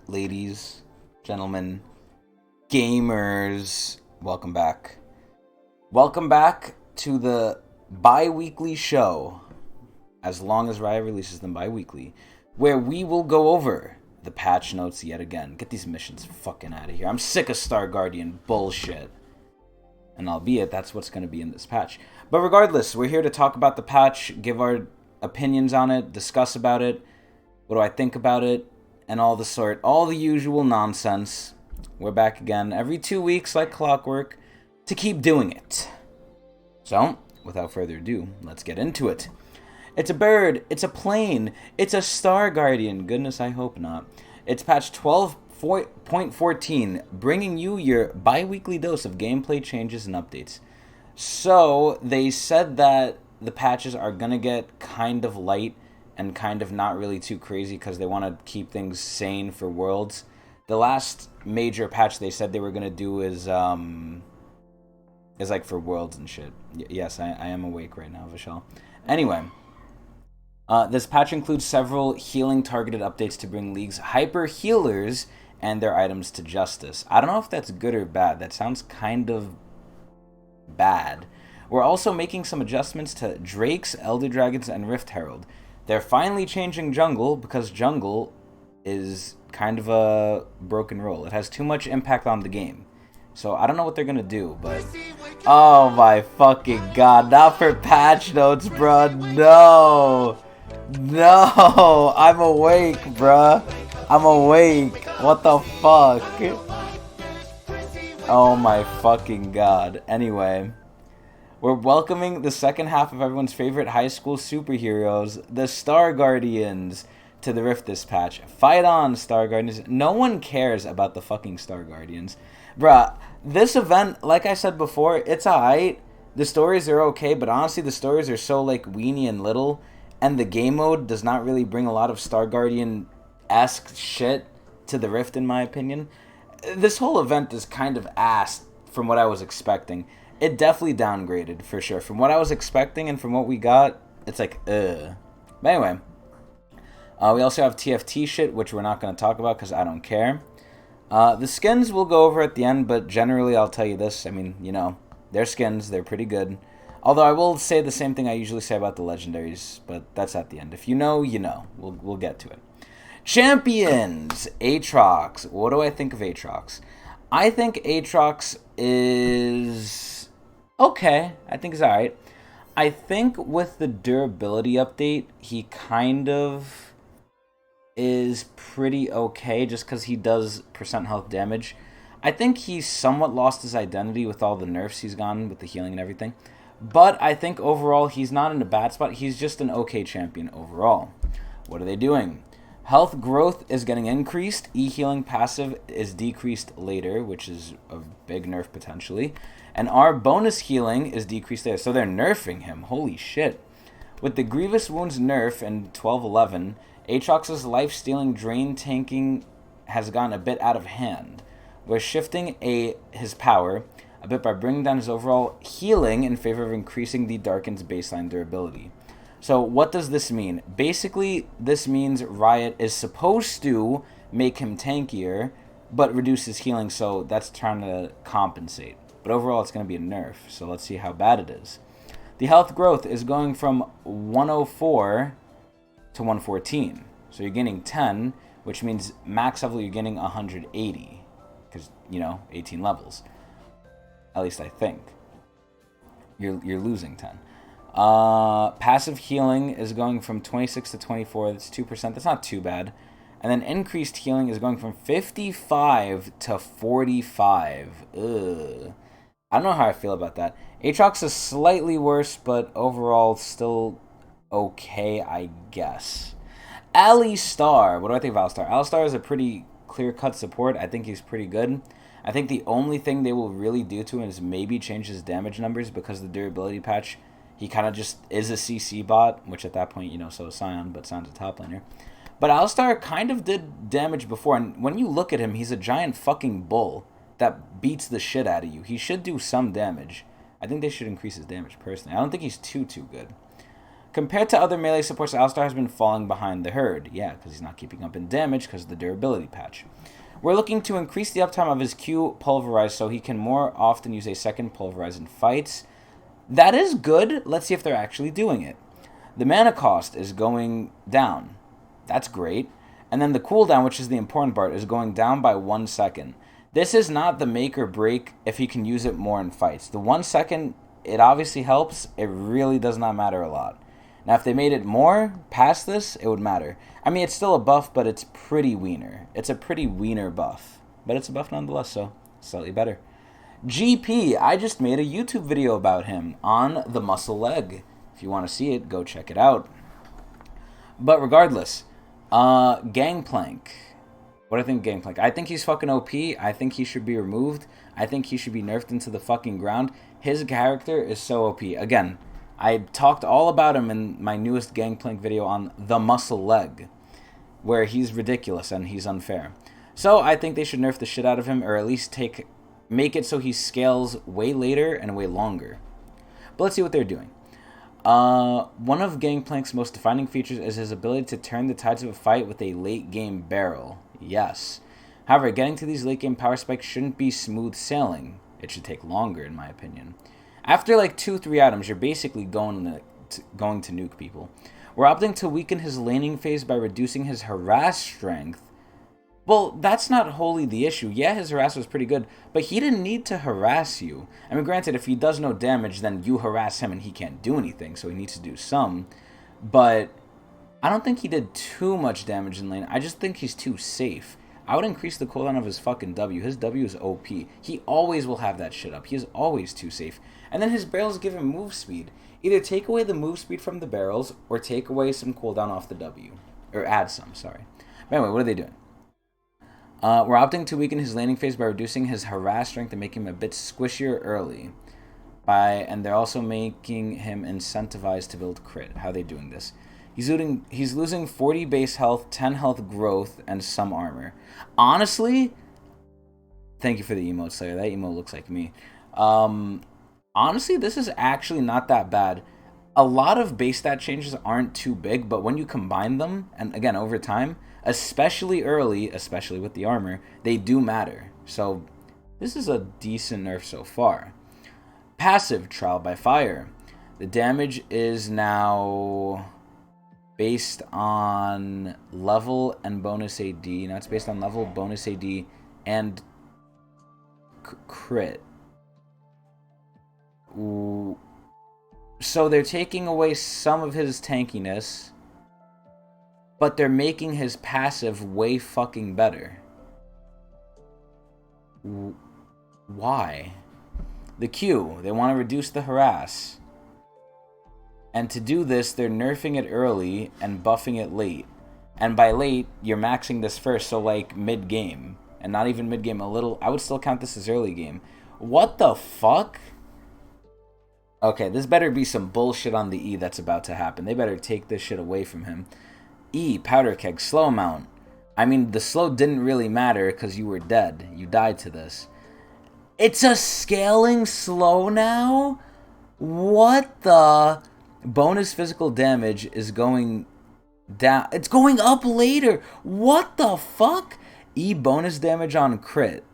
Ladies, gentlemen, gamers, welcome back. Welcome back to the bi-weekly show, as long as Riot releases them bi-weekly, where we will go over the patch notes yet again. Get these missions fucking out of here. I'm sick of Star Guardian bullshit. And albeit, that's what's going to be in this patch. But regardless, we're here to talk about the patch, give our opinions on it, discuss about it, what do I think about it, and all the usual nonsense. We're back again every 2 weeks like clockwork to keep doing it. So, without further ado, let's get into it. It's a bird, it's a plane, it's a Star Guardian. Goodness, I hope not. It's patch 12.14, bringing you your bi-weekly dose of gameplay changes and updates. So, they said that the patches are gonna get kind of light and kind of not really too crazy because they want to keep things sane for Worlds. The last major patch they said they were gonna do is like for Worlds and shit. Yes, I am awake right now, Vishal. Anyway, this patch includes several healing targeted updates to bring League's hyper healers and their items to justice. I don't know if that's good or bad. That sounds kind of bad. We're also making some adjustments to Drakes, Elder Dragons, and Rift Herald. They're finally changing Jungle because Jungle is kind of a broken role. It has too much impact on the game. So I don't know what they're gonna do, but oh my fucking god, not for patch notes, bruh. No, I'm awake, bruh. I'm awake. What the fuck? Oh my fucking god. Anyway, we're welcoming the second half of everyone's favorite high school superheroes, the Star Guardians, to the Rift this patch. Fight on, Star Guardians. No one cares about the fucking Star Guardians. Bruh, this event, like I said before, it's alright. The stories are okay, but honestly, the stories are so, like, weenie and little, and the game mode does not really bring a lot of Star Guardian-esque shit to the Rift, in my opinion. This whole event is kind of ass from what I was expecting. It definitely downgraded, for sure. From what I was expecting and from what we got, it's like, ugh. But anyway, we also have TFT shit, which we're not going to talk about because I don't care. The skins we'll go over at the end, but generally I'll tell you this. I mean, you know, they're skins. They're pretty good. Although I will say the same thing I usually say about the legendaries, but that's at the end. If you know, you know. We'll get to it. Champions! Aatrox. What do I think of Aatrox? I think Aatrox is okay. I think it's alright. I think with the durability update, he kind of is pretty okay just because he does percent health damage. I think he's somewhat lost his identity with all the nerfs he's gotten with the healing and everything. But I think overall he's not in a bad spot. He's just an okay champion overall. What are they doing? Health growth is getting increased. E-healing passive is decreased later, which is a big nerf potentially. And our bonus healing is decreased later. So they're nerfing him. Holy shit. With the Grievous Wounds nerf in 1211, Aatrox's life-stealing drain tanking has gone a bit out of hand. We're shifting his power a bit by bringing down his overall healing in favor of increasing the Darken's baseline durability. So what does this mean? Basically, this means Riot is supposed to make him tankier, but reduce his healing, so that's trying to compensate. But overall, it's going to be a nerf, so let's see how bad it is. The health growth is going from 104 to 114. So you're gaining 10, which means max level you're getting 180. Because, you know, 18 levels. At least I think. You're losing 10. Passive healing is going from 26 to 24. That's 2%. That's not too bad. And then increased healing is going from 55 to 45. Ugh. I don't know how I feel about that. Aatrox is slightly worse, but overall still okay, I guess. Alistar. What do I think of Alistar? Alistar is a pretty clear-cut support. I think he's pretty good. I think the only thing they will really do to him is maybe change his damage numbers because the durability patch, he kind of just is a CC bot, which at that point, you know, so is Sion, but Sion's a top laner. But Alistar kind of did damage before, and when you look at him, he's a giant fucking bull that beats the shit out of you. He should do some damage. I think they should increase his damage, personally. I don't think he's too good. Compared to other melee supports, Alistar has been falling behind the herd. Yeah, because he's not keeping up in damage because of the durability patch. We're looking to increase the uptime of his Q Pulverize so he can more often use a second Pulverize in fights. That is good. Let's see if they're actually doing it. The mana cost is going down. That's great. And then the cooldown, which is the important part, is going down by 1 second. This is not the make or break if he can use it more in fights. The 1 second, it obviously helps. It really does not matter a lot. Now, if they made it more past this, it would matter. I mean, it's still a buff, but it's pretty wiener. It's a pretty wiener buff. But it's a buff nonetheless, so slightly better. GP, I just made a YouTube video about him on the muscle leg. If you want to see it, go check it out. But regardless, Gangplank. What do I think of Gangplank? I think he's fucking OP. I think he should be removed. I think he should be nerfed into the fucking ground. His character is so OP. Again, I talked all about him in my newest Gangplank video on the muscle leg, where he's ridiculous and he's unfair. So I think they should nerf the shit out of him, or at least make it so he scales way later and way longer. But let's see what they're doing. One of Gangplank's most defining features is his ability to turn the tides of a fight with a late game barrel. Yes. However, getting to these late game power spikes shouldn't be smooth sailing. It should take longer, in my opinion. After like 2-3 items, you're basically going to nuke people. We're opting to weaken his laning phase by reducing his harass strength. Well, that's not wholly the issue. Yeah, his harass was pretty good, but he didn't need to harass you. I mean, granted, if he does no damage, then you harass him and he can't do anything, so he needs to do some. But I don't think he did too much damage in lane. I just think he's too safe. I would increase the cooldown of his fucking W. His W is OP. He always will have that shit up. He is always too safe. And then his barrels give him move speed. Either take away the move speed from the barrels, or take away some cooldown off the W. Or add some, sorry. But anyway, what are they doing? We're opting to weaken his laning phase by reducing his harass strength and making him a bit squishier early. And they're also making him incentivized to build crit. How are they doing this? He's losing 40 base health, 10 health growth, and some armor. Honestly, thank you for the emote, Slayer. That emote looks like me. Honestly, this is actually not that bad. A lot of base stat changes aren't too big, but when you combine them, and again, over time, especially early, especially with the armor, they do matter. So this is a decent nerf so far. Passive, Trial by Fire. The damage is now based on level and bonus AD. Now it's based on level, bonus AD, and crit. Ooh. So they're taking away some of his tankiness, but they're making his passive way fucking better. Why? The Q, they want to reduce the harass. And to do this, they're nerfing it early and buffing it late. And by late, you're maxing this first, so like mid-game. And not even mid-game, a little... I would still count this as early game. What the fuck? Okay, this better be some bullshit on the E that's about to happen. They better take this shit away from him. E, Powder Keg, slow amount. I mean, the slow didn't really matter because you were dead. You died to this. It's a scaling slow now? What the... Bonus physical damage is going down. It's going up later. What the fuck? E bonus damage on crit.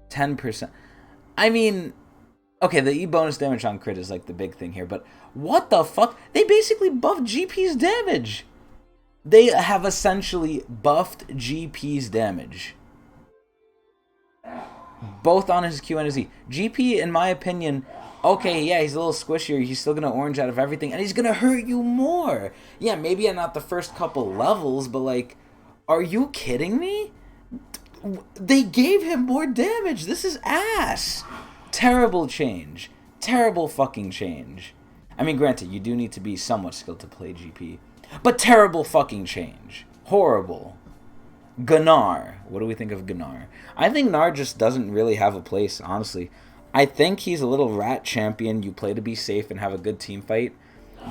10%. I mean... Okay, the E bonus damage on crit is like the big thing here, but what the fuck? They basically buffed GP's damage. They have essentially buffed GP's damage. Both on his Q and his E. GP, in my opinion, okay, yeah, he's a little squishier. He's still going to orange out of everything, and he's going to hurt you more. Yeah, maybe not the first couple levels, but like, are you kidding me? They gave him more damage. This is ass. Terrible change. Terrible fucking change. I mean, granted, you do need to be somewhat skilled to play GP. But terrible fucking change. Horrible. Gunnar. What do we think of Gunnar? I think Gnar just doesn't really have a place, honestly. I think he's a little rat champion. You play to be safe and have a good team fight.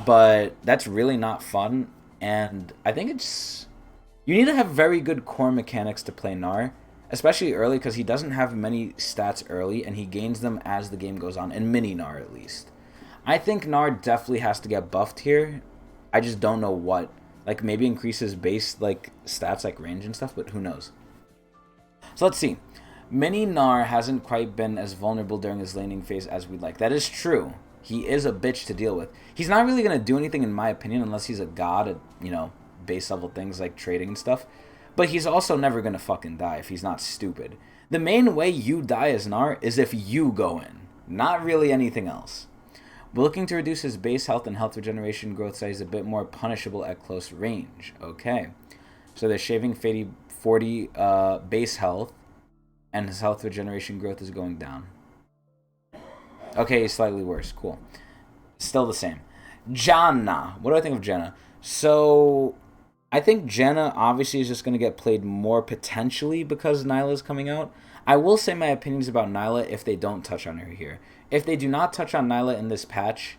But that's really not fun. And I think it's... You need to have very good core mechanics to play Gnar. Especially early, because he doesn't have many stats early, and he gains them as the game goes on, in mini Gnar at least. I think Gnar definitely has to get buffed here. I just don't know what. Like, maybe increases base, like, stats like range and stuff, but who knows. So let's see. Mini Gnar hasn't quite been as vulnerable during his laning phase as we'd like. That is true. He is a bitch to deal with. He's not really going to do anything, in my opinion, unless he's a god at, base level things like trading and stuff. But he's also never going to fucking die if he's not stupid. The main way you die as Gnar is if you go in. Not really anything else. But looking to reduce his base health and health regeneration growth size a bit more punishable at close range. Okay. So they're shaving 40 base health, and his health regeneration growth is going down. Okay, slightly worse. Cool. Still the same. Janna. What do I think of Janna? So, I think Janna obviously is just going to get played more potentially because Nyla's coming out. I will say my opinions about Nyla if they don't touch on her here. If they do not touch on Nyla in this patch,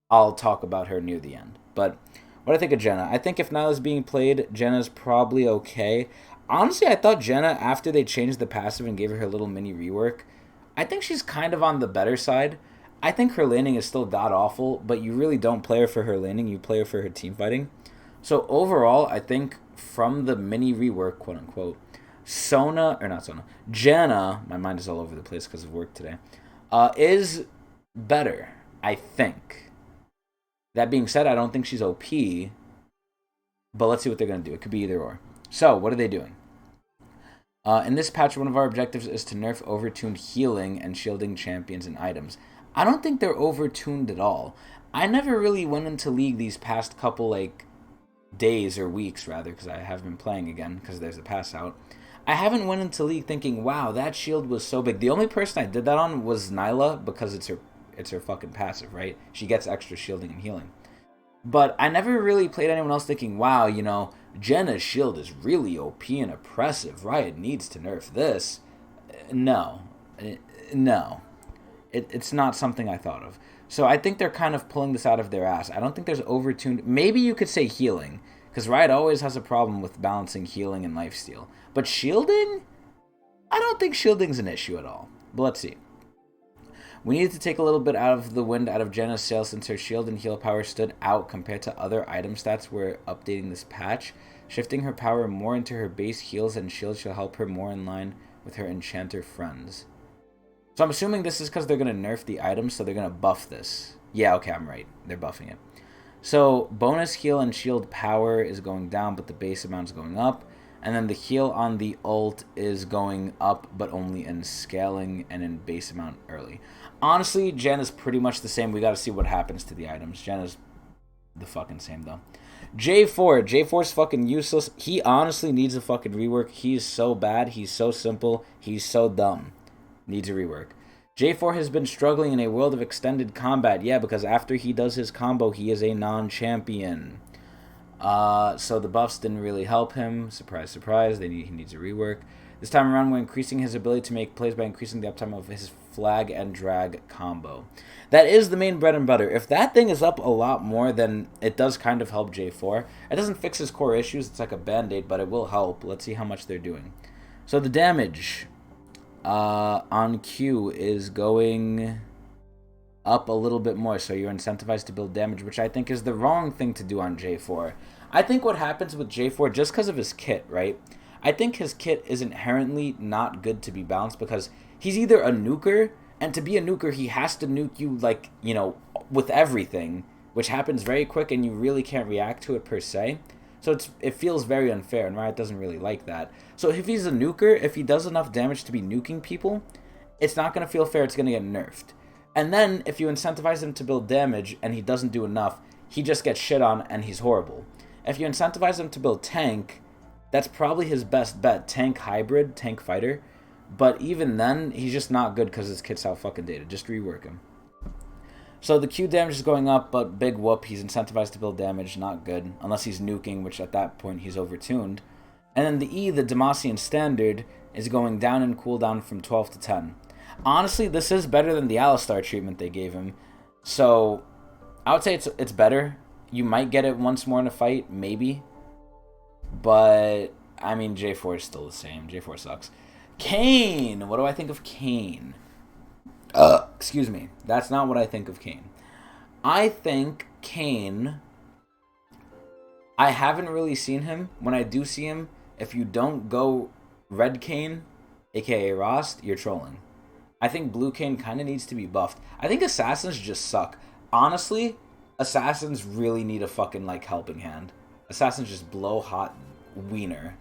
I'll talk about her near the end. But what do I think of Janna? I think if Nyla's being played, Janna's probably okay. Honestly, I thought Janna, after they changed the passive and gave her little mini rework, I think she's kind of on the better side. I think her laning is still god-awful, but you really don't play her for her laning, you play her for her team fighting. So overall, I think from the mini rework, quote-unquote, Janna, my mind is all over the place because of work today, is better, I think. That being said, I don't think she's OP, but let's see what they're going to do. It could be either or. So, what are they doing? In this patch, one of our objectives is to nerf overtuned healing and shielding champions and items. I don't think they're overtuned at all. I never really went into League these past couple, days or weeks, rather, because I have been playing again, because there's a pass out. I haven't went into League thinking, wow, that shield was so big. The only person I did that on was Nyla, because it's her fucking passive, right? She gets extra shielding and healing. But I never really played anyone else thinking, wow, Janna's shield is really OP and oppressive. Riot needs to nerf this. No. It's not something I thought of. So I think they're kind of pulling this out of their ass. I don't think there's overtuned. Maybe you could say healing, because Riot always has a problem with balancing healing and lifesteal. But shielding? I don't think shielding's an issue at all. But let's see. We needed to take a little bit out of the wind out of Janna's sails since her shield and heal power stood out compared to other item stats we're updating this patch. Shifting her power more into her base heals and shields shall help her more in line with her enchanter friends. So I'm assuming this is because they're going to nerf the items, so they're going to buff this. Yeah, okay, I'm right. They're buffing it. So bonus heal and shield power is going down, but the base amount is going up. And then the heal on the ult is going up, but only in scaling and in base amount early. Honestly, Janna's pretty much the same. We got to see what happens to the items. Janna's the fucking same, though. J4's fucking useless. He honestly needs a fucking rework. He's so bad. He's so simple. He's so dumb. Needs a rework. J4 has been struggling in a world of extended combat. Yeah, because after he does his combo, he is a non-champion. So the buffs didn't really help him. Surprise, surprise. He needs a rework. This time around, we're increasing his ability to make plays by increasing the uptime of his flag and drag combo. That is the main bread and butter. If that thing is up a lot more, then it does kind of help J4. It doesn't fix his core issues. It's like a band-aid, but it will help. Let's see how much they're doing. So the damage on Q is going up a little bit more, so you're incentivized to build damage, which I think is the wrong thing to do on J4. I think what happens with J4, just because of his kit, right? I think his kit is inherently not good to be balanced because he's either a nuker, and to be a nuker, he has to nuke you, with everything, which happens very quick and you really can't react to it per se. So it feels very unfair, and Riot doesn't really like that. So if he's a nuker, if he does enough damage to be nuking people, it's not going to feel fair, it's going to get nerfed. And then, if you incentivize him to build damage and he doesn't do enough, he just gets shit on and he's horrible. If you incentivize him to build tank, that's probably his best bet. Tank hybrid, tank fighter. But even then, he's just not good because his kit's out fucking dated. Just rework him. So the Q damage is going up, but big whoop. He's incentivized to build damage. Not good. Unless he's nuking, which at that point he's overtuned. And then the E, the Demacian standard, is going down in cooldown from 12 to 10. Honestly, this is better than the Alistar treatment they gave him. So, I would say it's better. You might get it once more in a fight, maybe. But, I mean, J4 is still the same. J4 sucks. Kayn! What do I think of Kayn? Excuse me. That's not what I think of Kayn. I think Kane, I haven't really seen him. When I do see him, if you don't go Red Kane, aka Rost, you're trolling. I think Blue Kane kind of needs to be buffed. I think Assassins just suck. Honestly, Assassins really need a fucking, like, helping hand. Assassins just blow hot wiener.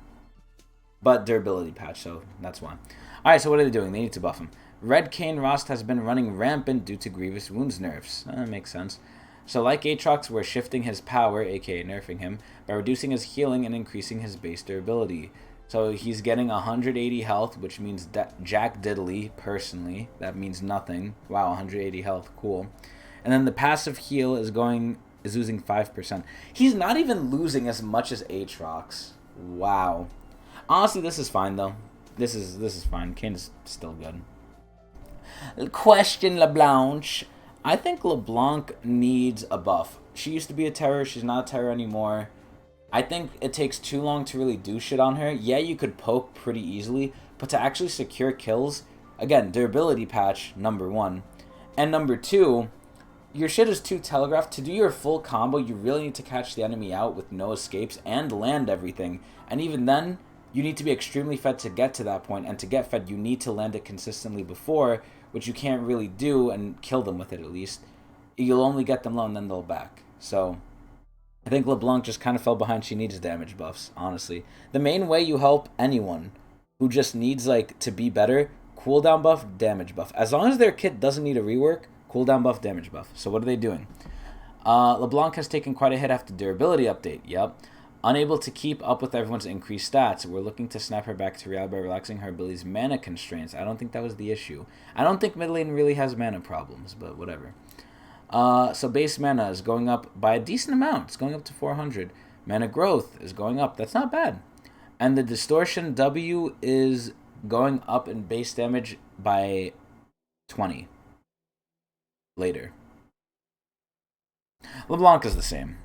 But durability patch, so that's why. Alright, so what are they doing? They need to buff him. Red Kane Rost has been running rampant due to Grievous Wounds nerfs. That makes sense. So like Aatrox, we're shifting his power, aka nerfing him, by reducing his healing and increasing his base durability. So he's getting 180 health, which means Jack Diddley, personally. That means nothing. Wow, 180 health, cool. And then the passive heal is losing 5%. He's not even losing as much as Aatrox. Wow. Honestly, this is fine though. This is fine. Kane's still good. Question LeBlanc. I think LeBlanc needs a buff. She used to be a terror. She's not a terror anymore. I think it takes too long to really do shit on her. Yeah, you could poke pretty easily, but to actually secure kills, again, durability patch, number 1. And number 2, your shit is too telegraphed. To do your full combo, you really need to catch the enemy out with no escapes and land everything. And even then, you need to be extremely fed to get to that point. And to get fed, you need to land it consistently before, which you can't really do, and kill them with it at least. You'll only get them low and then they'll back. So I think LeBlanc just kind of fell behind. She needs damage buffs, honestly. The main way you help anyone who just needs, like, to be better, cooldown buff, damage buff. As long as their kit doesn't need a rework, cooldown buff, damage buff. So what are they doing? LeBlanc has taken quite a hit after durability update. Yep. Unable to keep up with everyone's increased stats. We're looking to snap her back to reality by relaxing her ability's mana constraints. I don't think that was the issue. I don't think mid lane really has mana problems, but whatever. So base mana is going up by a decent amount. It's going up to 400. Mana growth is going up. That's not bad. And the distortion W is going up in base damage by 20. Later. LeBlanc is the same.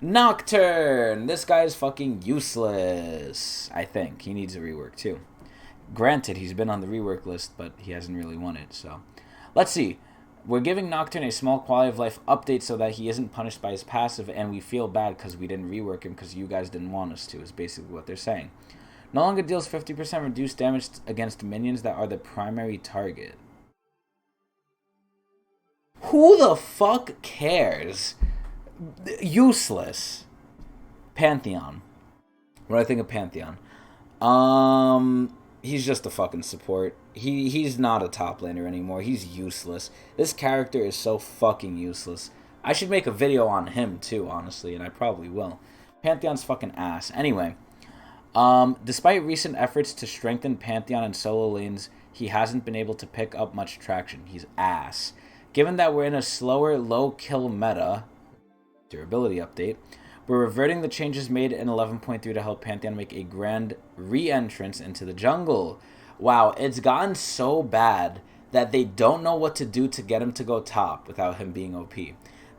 Nocturne! This guy's fucking useless. I think. He needs a rework too. Granted, he's been on the rework list, but he hasn't really won it, so. Let's see. We're giving Nocturne a small quality of life update so that he isn't punished by his passive, and we feel bad because we didn't rework him because you guys didn't want us to, is basically what they're saying. No longer deals 50% reduced damage against minions that are the primary target. Who the fuck cares? Useless. Pantheon. What do I think of Pantheon? He's just a fucking support. He's not a top laner anymore. He's useless. This character is so fucking useless. I should make a video on him too, honestly, and I probably will. Pantheon's fucking ass. Anyway, despite recent efforts to strengthen Pantheon in solo lanes, he hasn't been able to pick up much traction. He's ass. Given that we're in a slower, low kill meta, durability update, we're reverting the changes made in 11.3 to help Pantheon make a grand re-entrance into the jungle. Wow, it's gotten so bad that they don't know what to do to get him to go top without him being OP.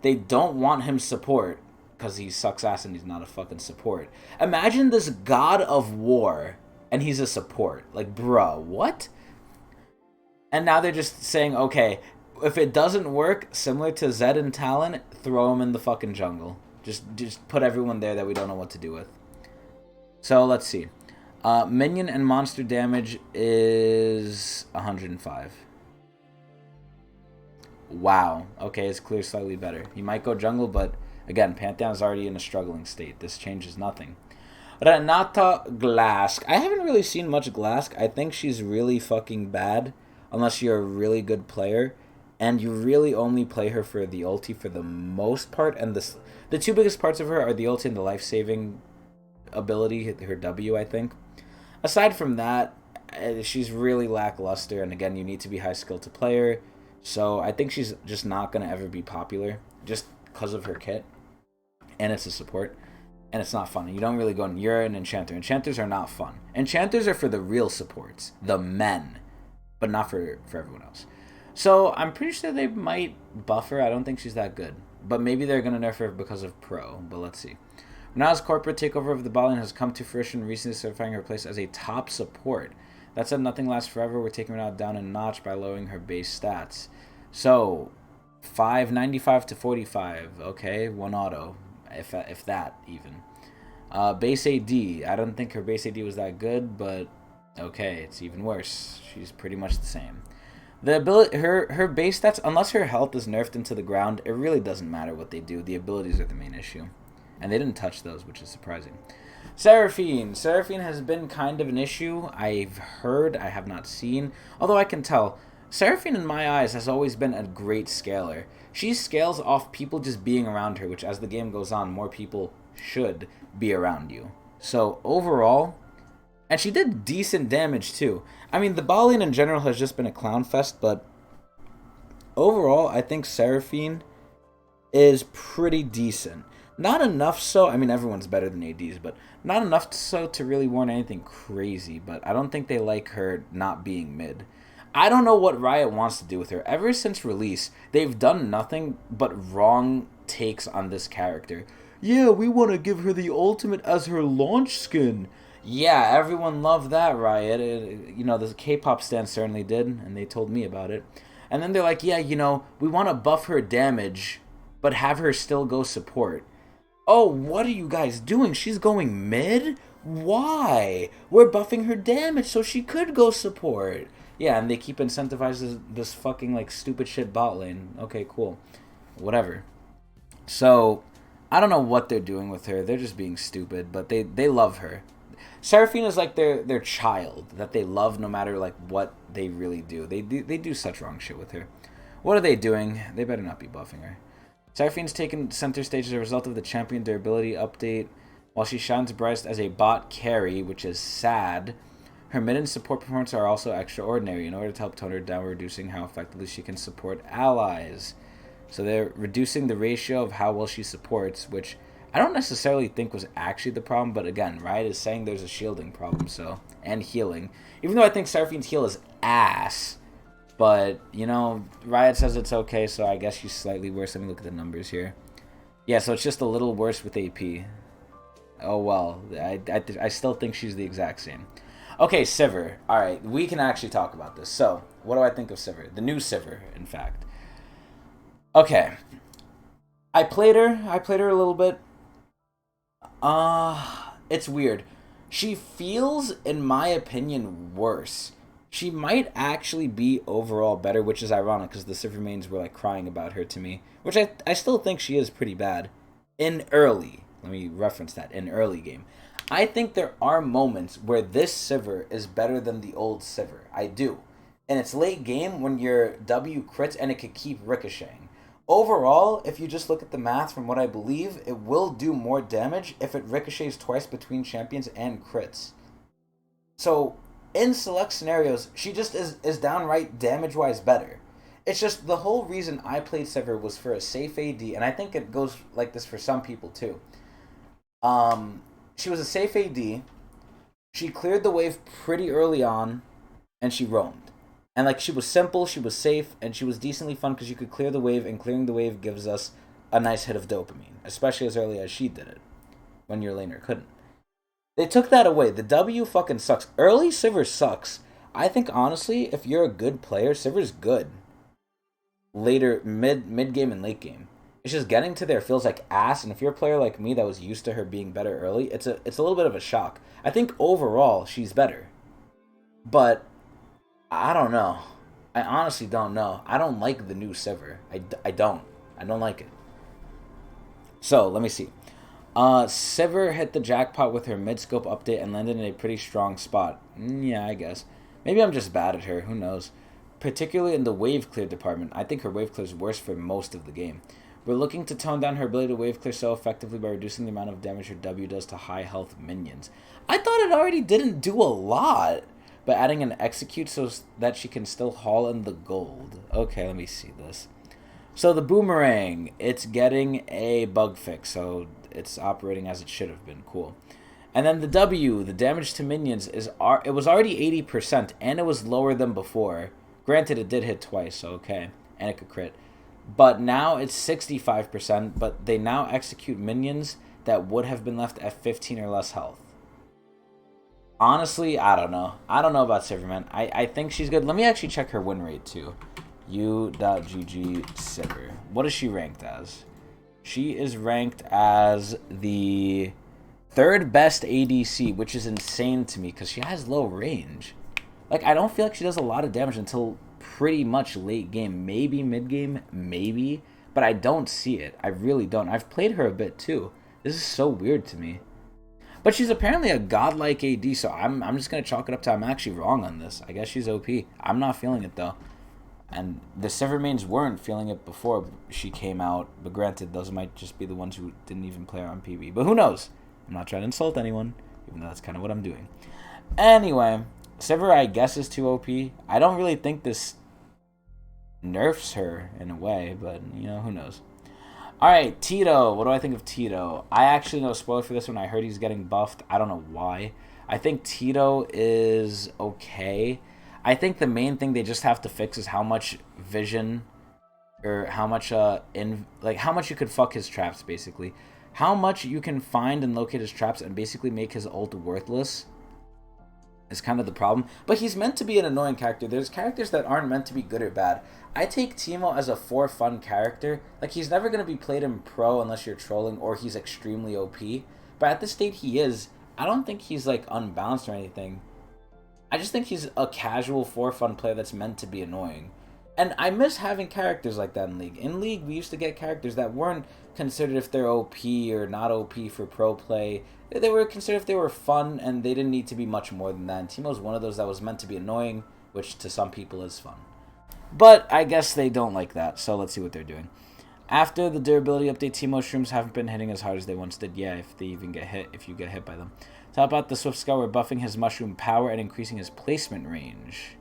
They don't want him support because he sucks ass and he's not a fucking support. Imagine this god of war and he's a support. Like, bruh, what? And now they're just saying, okay, if it doesn't work, similar to Zed and Talon, throw him in the fucking jungle. Just put everyone there that we don't know what to do with. So, let's see. Minion and monster damage is 105. Wow. Okay, it's clear slightly better. He might go jungle, but again, Pantheon's already in a struggling state. This changes nothing. Renata Glask. I haven't really seen much Glask. I think she's really fucking bad, unless you're a really good player. And you really only play her for the ulti for the most part. And the two biggest parts of her are the ulti and the life-saving ability, her W, I think. Aside from that, she's really lackluster. And again, you need to be high skill to play her. So I think she's just not going to ever be popular. Just because of her kit. And it's a support. And it's not fun. You don't really go in. You're an enchanter. Enchanters are not fun. Enchanters are for the real supports. The men. But not for everyone else. So, I'm pretty sure they might buff her. I don't think she's that good. But maybe they're going to nerf her because of Pro. But let's see. Now's corporate takeover of the bot lane has come to fruition, recently certifying her place as a top support. That said, nothing lasts forever. We're taking her down a notch by lowering her base stats. So, 595 to 45. Okay, one auto, if that even. Base AD. I don't think her base AD was that good, but okay, it's even worse. She's pretty much the same. The ability, her base stats, unless her health is nerfed into the ground, it really doesn't matter what they do. The abilities are the main issue, and they didn't touch those, which is surprising. Seraphine. Seraphine has been kind of an issue. I've heard, I have not seen, although I can tell. Seraphine, in my eyes, has always been a great scaler. She scales off people just being around her, which as the game goes on, more people should be around you. So overall, and she did decent damage too. I mean, the Balian in general has just been a clown fest, but overall, I think Seraphine is pretty decent. Not enough so, I mean, everyone's better than ADs, but not enough so to really warrant anything crazy, but I don't think they like her not being mid. I don't know what Riot wants to do with her. Ever since release, they've done nothing but wrong takes on this character. Yeah, we want to give her the ultimate as her launch skin. Yeah, everyone loved that, Riot. The K-pop stand certainly did, and they told me about it. And then they're like, yeah, we want to buff her damage, but have her still go support. Oh, what are you guys doing? She's going mid? Why? We're buffing her damage so she could go support. Yeah, and they keep incentivizing this fucking, stupid shit bot lane. Okay, cool. Whatever. So, I don't know what they're doing with her. They're just being stupid, but they love her. Seraphine is like their child that they love no matter what they really do. They do such wrong shit with her. What are they doing? They better not be buffing her. Seraphine's taken center stage as a result of the champion durability update. While she shines brightest as a bot carry, which is sad, her mid and support performance are also extraordinary in order to help tone her down, reducing how effectively she can support allies. So they're reducing the ratio of how well she supports, which I don't necessarily think was actually the problem, but again, Riot is saying there's a shielding problem, and healing. Even though I think Seraphine's heal is ass, but, Riot says it's okay, so I guess she's slightly worse. Let me look at the numbers here. Yeah, so it's just a little worse with AP. Oh, well, I still think she's the exact same. Okay, Sivir. Alright, we can actually talk about this. So, what do I think of Sivir? The new Sivir, in fact. Okay. I played her a little bit. It's weird. She feels, in my opinion, worse. She might actually be overall better, which is ironic because the Sivir mains were crying about her to me, which I still think she is pretty bad in early. Let me reference that, in early game. I think there are moments where this Sivir is better than the old Sivir. I do. And it's late game when your W crits and it could keep ricocheting. Overall, if you just look at the math from what I believe, it will do more damage if it ricochets twice between champions and crits. So, in select scenarios, she just is downright damage-wise better. It's just the whole reason I played Sivir was for a safe AD, and I think it goes like this for some people too. She was a safe AD, she cleared the wave pretty early on, and she roamed. And she was simple, she was safe, and she was decently fun because you could clear the wave, and clearing the wave gives us a nice hit of dopamine, especially as early as she did it, when your laner couldn't. They took that away. The W fucking sucks. Early Sivir sucks. I think, honestly, if you're a good player, Sivir's good. Later, mid-game and late game. It's just getting to there feels like ass, and if you're a player like me that was used to her being better early, it's a little bit of a shock. I think overall, she's better. But, I don't know. I honestly don't know. I don't like the new Sivir. I don't. I don't like it. So, let me see. Sivir hit the jackpot with her mid-scope update and landed in a pretty strong spot. Yeah, I guess. Maybe I'm just bad at her. Who knows? Particularly in the wave clear department. I think her wave clear is worse for most of the game. We're looking to tone down her ability to wave clear so effectively by reducing the amount of damage her W does to high health minions. I thought it already didn't do a lot, but adding an execute so that she can still haul in the gold. Okay, let me see this. So the boomerang, it's getting a bug fix, so it's operating as it should have been. Cool. And then the W, the damage to minions, it was already 80%, and it was lower than before. Granted, it did hit twice, so okay, and it could crit. But now it's 65%, but they now execute minions that would have been left at 15 or less health. Honestly, I don't know. I don't know about Sivir, man. I think she's good. Let me actually check her win rate, too. U.GG Sivir. What is she ranked as? She is ranked as the third best ADC, which is insane to me because she has low range. Like, I don't feel like she does a lot of damage until pretty much late game. Maybe mid game, maybe. But I don't see it. I really don't. I've played her a bit too. This is so weird to me. But she's apparently a godlike AD, so I'm just going to chalk it up to I'm actually wrong on this. I guess she's OP. I'm not feeling it, though. And the Sivir mains weren't feeling it before she came out. But granted, those might just be the ones who didn't even play her on PB. But who knows? I'm not trying to insult anyone, even though that's kind of what I'm doing. Anyway, Sivir, I guess, is too OP. I don't really think this nerfs her in a way, but, you know, who knows. Alright, Tito. What do I think of Tito? I actually know, spoiler for this one, I heard he's getting buffed. I don't know why. I think Tito is okay. I think the main thing they just have to fix is how much vision, or how much, how much you could fuck his traps, basically. How much you can find and locate his traps and basically make his ult worthless is kind of the problem. But he's meant to be an annoying character. There's characters that aren't meant to be good or bad. I take Teemo as a for fun character. Like, he's never going to be played in pro unless you're trolling or he's extremely OP. But at the state he is, I don't think he's, like, unbalanced or anything. I just think he's a casual for fun player that's meant to be annoying. And I miss having characters like that in League. In League, we used to get characters that weren't considered if they're OP or not OP for pro play. They were considered if they were fun, and they didn't need to be much more than that. And Teemo's one of those that was meant to be annoying, which to some people is fun. But I guess they don't like that, so let's see what they're doing. After the durability update, Teemo shrooms haven't been hitting as hard as they once did. Yeah, if they even get hit, if you get hit by them. So how about the Swift Scout? We're buffing his mushroom power and increasing his placement range.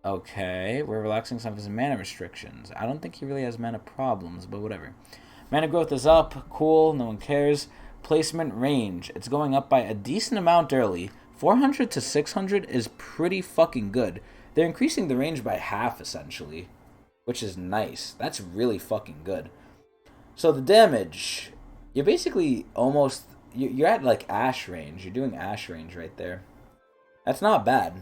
Okay, we're relaxing some of his mana restrictions. I don't think he really has mana problems, but whatever. Mana growth is up. Cool, no one cares. Placement range. It's going up by a decent amount early. 400 to 600 is pretty fucking good. They're increasing the range by half, essentially, which is nice. That's really fucking good. So the damage, you're basically almost, you're at, like, Ashe range. You're doing Ashe range right there. That's not bad,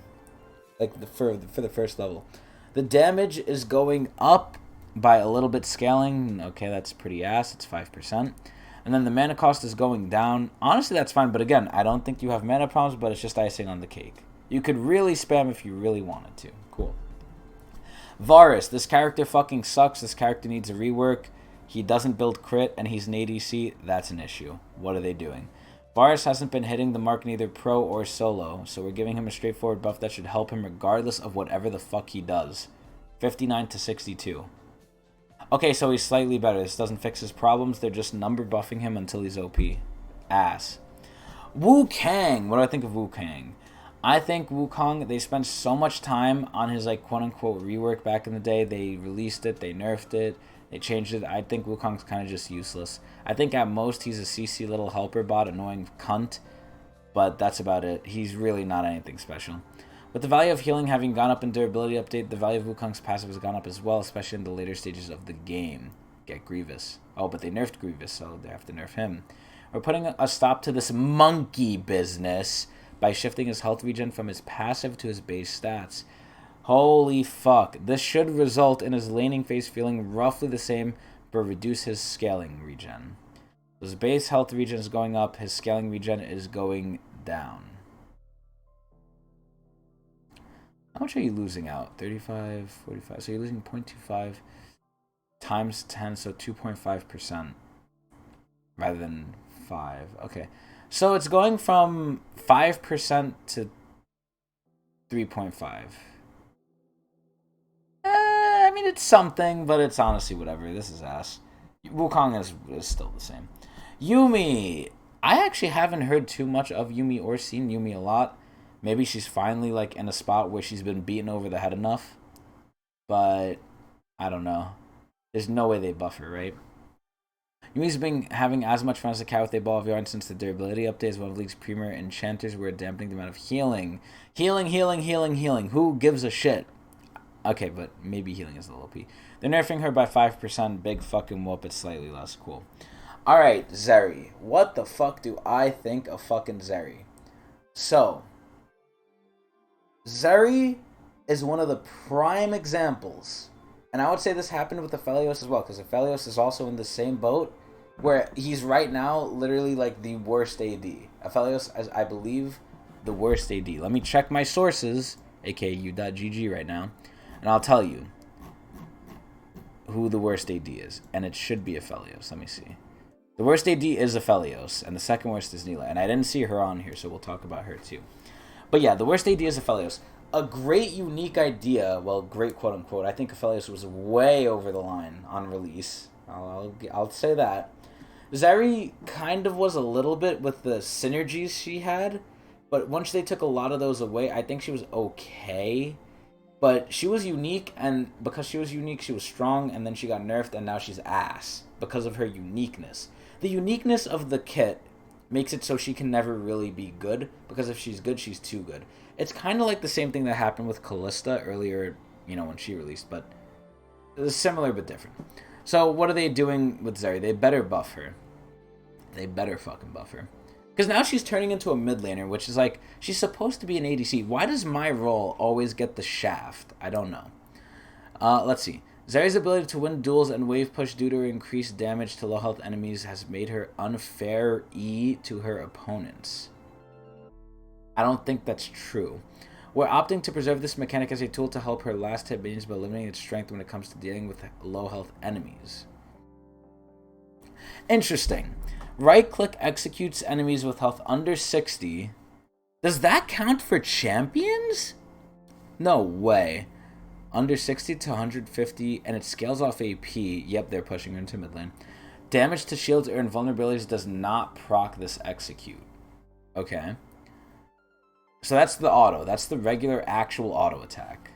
like, for the first level. The damage is going up by a little bit scaling. Okay, that's pretty ass. It's 5%. And then the mana cost is going down. Honestly, that's fine. But again, I don't think you have mana problems, but it's just icing on the cake. You could really spam if you really wanted to. Cool. Varus. This character fucking sucks. This character needs a rework. He doesn't build crit, and he's an ADC. That's an issue. What are they doing? Varus hasn't been hitting the mark in either pro or solo, so we're giving him a straightforward buff that should help him regardless of whatever the fuck he does. 59 to 62. Okay, so he's slightly better. This doesn't fix his problems. They're just number buffing him until he's OP. Ass. Wu Kang. What do I think of Wu Kang? I think Wukong, they spent so much time on his, like, quote-unquote rework back in the day. They released it, they nerfed it, they changed it. I think Wukong's kind of just useless. I think at most he's a CC little helper bot, annoying cunt, but that's about it. He's really not anything special. With the value of healing having gone up in durability update, the value of Wukong's passive has gone up as well, especially in the later stages of the game. Get Grievous. Oh, but they nerfed Grievous, so they have to nerf him. We're putting a stop to this monkey business by shifting his health regen from his passive to his base stats. Holy fuck. This should result in his laning phase feeling roughly the same, but reduce his scaling regen. His base health regen is going up, his scaling regen is going down. How much are you losing out? 35, 45. So you're losing 0.25 times 10, so 2.5% rather than 5. Okay. So it's going from 5% to 3.5. I mean, it's something, but it's honestly whatever. This is ass. Wukong is still the same. Yuumi. I actually haven't heard too much of Yuumi or seen Yuumi a lot. Maybe she's finally, like, in a spot where she's been beaten over the head enough. But I don't know. There's no way they buff her, right? Yumi's been having as much fun as a cat with a ball of yarn since the durability update is one of League's premier enchanters. We're dampening the amount of healing. Healing. Who gives a shit? Okay, but maybe healing is a little OP. They're nerfing her by 5%. Big fucking whoop. It's slightly less cool. Alright, Zeri. What the fuck do I think of fucking Zeri? So, Zeri is one of the prime examples, and I would say this happened with Aphelios as well, because Aphelios is also in the same boat, where he's right now literally like the worst AD. Aphelios, as I believe, the worst AD. Let me check my sources, aka u.gg right now, and I'll tell you who the worst AD is, and it should be Aphelios. Let me see. The worst AD is Aphelios, and the second worst is Neela, and I didn't see her on here, so we'll talk about her too. But yeah, the worst AD is Aphelios. A great, unique idea, well, great quote-unquote. I think Aphelios was way over the line on release. I'll say that. Zeri kind of was a little bit with the synergies she had, but once they took a lot of those away, I think she was okay. But she was unique, and because she was unique, she was strong, and then she got nerfed, and now she's ass because of her uniqueness. The uniqueness of the kit makes it so she can never really be good, because if she's good, she's too good. It's kind of like the same thing that happened with Callista earlier, when she released, but it was similar but different. So what are they doing with Zeri? They better buff her. They better fucking buff her. Because now she's turning into a mid laner, which is like, she's supposed to be an ADC. Why does my role always get the shaft? I don't know. Let's see. Zeri's ability to win duels and wave push due to her increased damage to low health enemies has made her unfair E to her opponents. I don't think that's true. We're opting to preserve this mechanic as a tool to help her last hit minions by limiting its strength when it comes to dealing with low health enemies. Interesting. Right click executes enemies with health under 60. Does that count for champions? No way. Under 60 to 150, and it scales off AP. Yep, they're pushing her into mid lane. Damage to shields or invulnerabilities does not proc this execute. Okay. So that's the auto. That's the regular actual auto attack.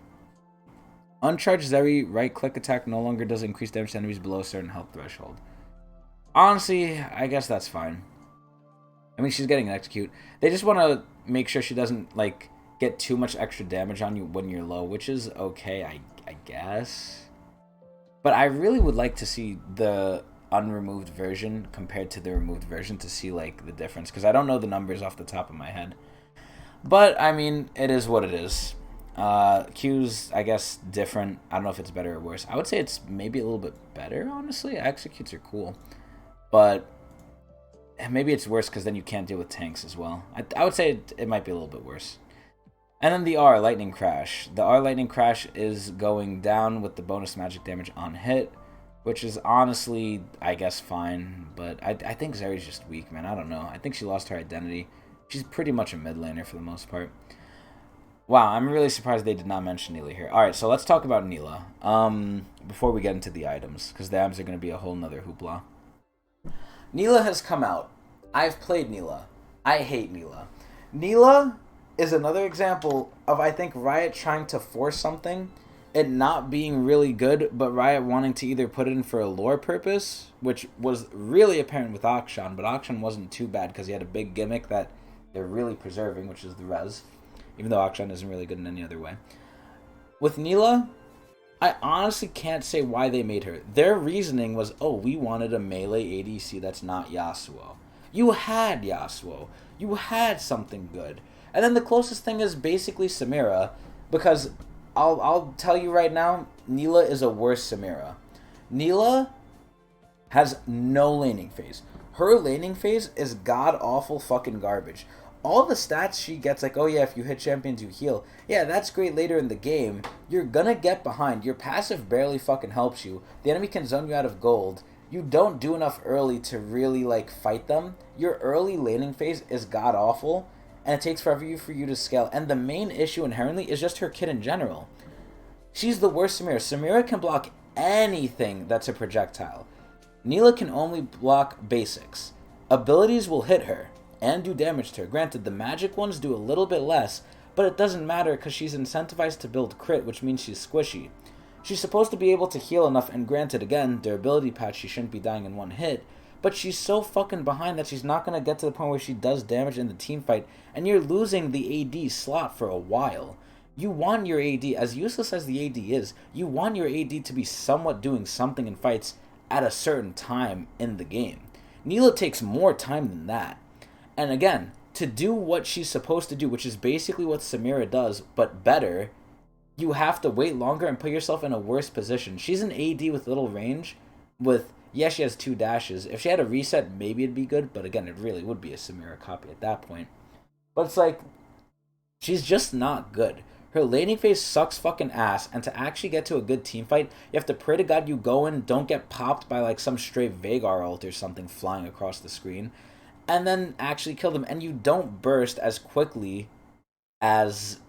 Uncharged Zeri right click attack no longer does increase damage to enemies below a certain health threshold. Honestly, I guess that's fine. I mean, she's getting an execute. They just want to make sure she doesn't, like, get too much extra damage on you when you're low, which is okay, I guess. But I really would like to see the unremoved version compared to the removed version to see, like, the difference. Because I don't know the numbers off the top of my head. But, I mean, it is what it is. Q's, I guess, different. I don't know if it's better or worse. I would say it's maybe a little bit better, honestly. Executes are cool. But maybe it's worse because then you can't deal with tanks as well. I would say it might be a little bit worse. And then the R, Lightning Crash. The R, Lightning Crash is going down with the bonus magic damage on hit, which is honestly, I guess, fine. But I think Zeri's just weak, man. I don't know. I think she lost her identity. She's pretty much a mid laner for the most part. Wow, I'm really surprised they did not mention Neela here. Alright, so let's talk about Neela. Before we get into the items, because the items are going to be a whole nother hoopla. Neela has come out. I've played Neela. I hate Neela. Neela is another example of, I think, Riot trying to force something, it not being really good, but Riot wanting to either put it in for a lore purpose, which was really apparent with Akshan, but Akshan wasn't too bad because he had a big gimmick that they're really preserving, which is the res, even though Akshan isn't really good in any other way. With Neela, I honestly can't say why they made her. Their reasoning was, oh, we wanted a melee ADC that's not Yasuo. You had Yasuo. You had something good. And then the closest thing is basically Samira, because I'll tell you right now, Neela is a worse Samira. Neela has no laning phase. Her laning phase is god-awful fucking garbage. All the stats she gets, like, oh yeah, if you hit champions, you heal. Yeah, that's great later in the game. You're gonna get behind. Your passive barely fucking helps you. The enemy can zone you out of gold. You don't do enough early to really, like, fight them. Your early laning phase is god-awful, and it takes forever for you to scale. And the main issue inherently is just her kit in general. She's the worst Samira. Samira can block anything that's a projectile. Neela can only block basics. Abilities will hit her and do damage to her. Granted, the magic ones do a little bit less, but it doesn't matter because she's incentivized to build crit, which means she's squishy. She's supposed to be able to heal enough, and granted, again, durability patch, she shouldn't be dying in one hit, but she's so fucking behind that she's not going to get to the point where she does damage in the team fight, and you're losing the AD slot for a while. You want your AD, as useless as the AD is, you want your AD to be somewhat doing something in fights at a certain time in the game. Neela takes more time than that. And again, to do what she's supposed to do, which is basically what Samira does, but better, you have to wait longer and put yourself in a worse position. She's an AD with little range. Yeah, she has 2 dashes. If she had a reset, maybe it'd be good. But again, it really would be a Samira copy at that point. But it's like, she's just not good. Her laning phase sucks fucking ass, and to actually get to a good team fight, you have to pray to God you go in, don't get popped by like some stray Veigar ult or something flying across the screen, and then actually kill them. And you don't burst as quickly as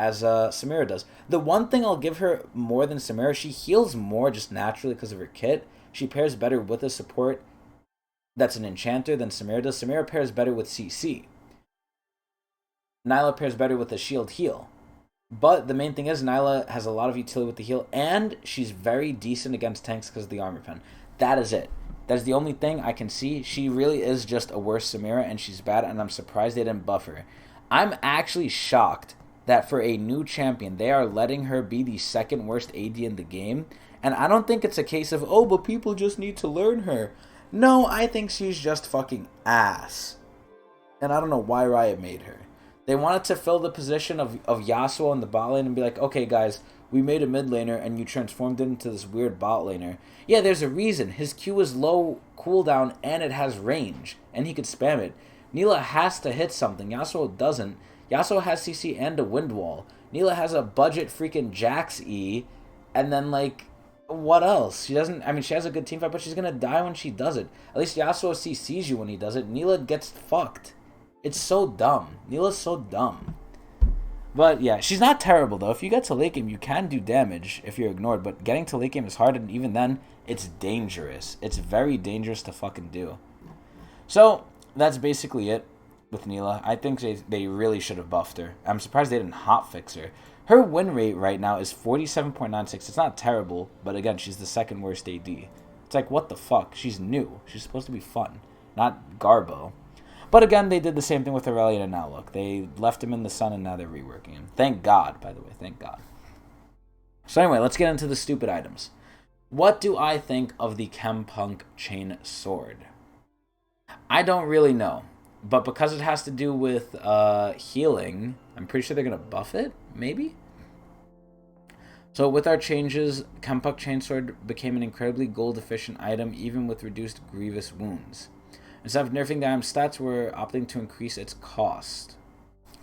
Samira does. The one thing I'll give her more than Samira, she heals more just naturally because of her kit. She pairs better with a support that's an enchanter than Samira does. Samira pairs better with CC. Nyla pairs better with a shield heal. But the main thing is Nyla has a lot of utility with the heal, and she's very decent against tanks because of the armor pen. That is it. That is the only thing I can see. She really is just a worse Samira, and she's bad, and I'm surprised they didn't buff her. I'm actually shocked that for a new champion, they are letting her be the second worst AD in the game. And I don't think it's a case of, oh, but people just need to learn her. No, I think she's just fucking ass. And I don't know why Riot made her. They wanted to fill the position of Yasuo in the bot lane and be like, okay, guys, we made a mid laner and you transformed him into this weird bot laner. Yeah, there's a reason. His Q is low cooldown and it has range, and he could spam it. Neela has to hit something. Yasuo doesn't. Yasuo has CC and a wind wall. Neela has a budget freaking Jax E, and then, like, what else? She doesn't, I mean, she has a good team fight, but she's gonna die when she does it. At least Yasuo CCs you when he does it. Neela gets fucked. It's so dumb. Neela's so dumb. But yeah, she's not terrible though. If you get to late game, you can do damage if you're ignored, but getting to late game is hard, and even then, it's dangerous. It's very dangerous to fucking do. So, that's basically it with Neela. I think they really should have buffed her. I'm surprised they didn't hotfix her. Her win rate right now is 47.96. It's not terrible, but again, she's the second worst AD. It's like, what the fuck? She's new. She's supposed to be fun, not Garbo. But again, they did the same thing with Aurelion and now look. They left him in the sun and now they're reworking him. Thank God, by the way. Thank God. So anyway, let's get into the stupid items. What do I think of the Chempunk Chain Sword? I don't really know. But because it has to do with healing, I'm pretty sure they're going to buff it, maybe? So with our changes, Chempunk Chainsword became an incredibly gold-efficient item, even with reduced grievous wounds. Instead of nerfing the item's stats, we're opting to increase its cost.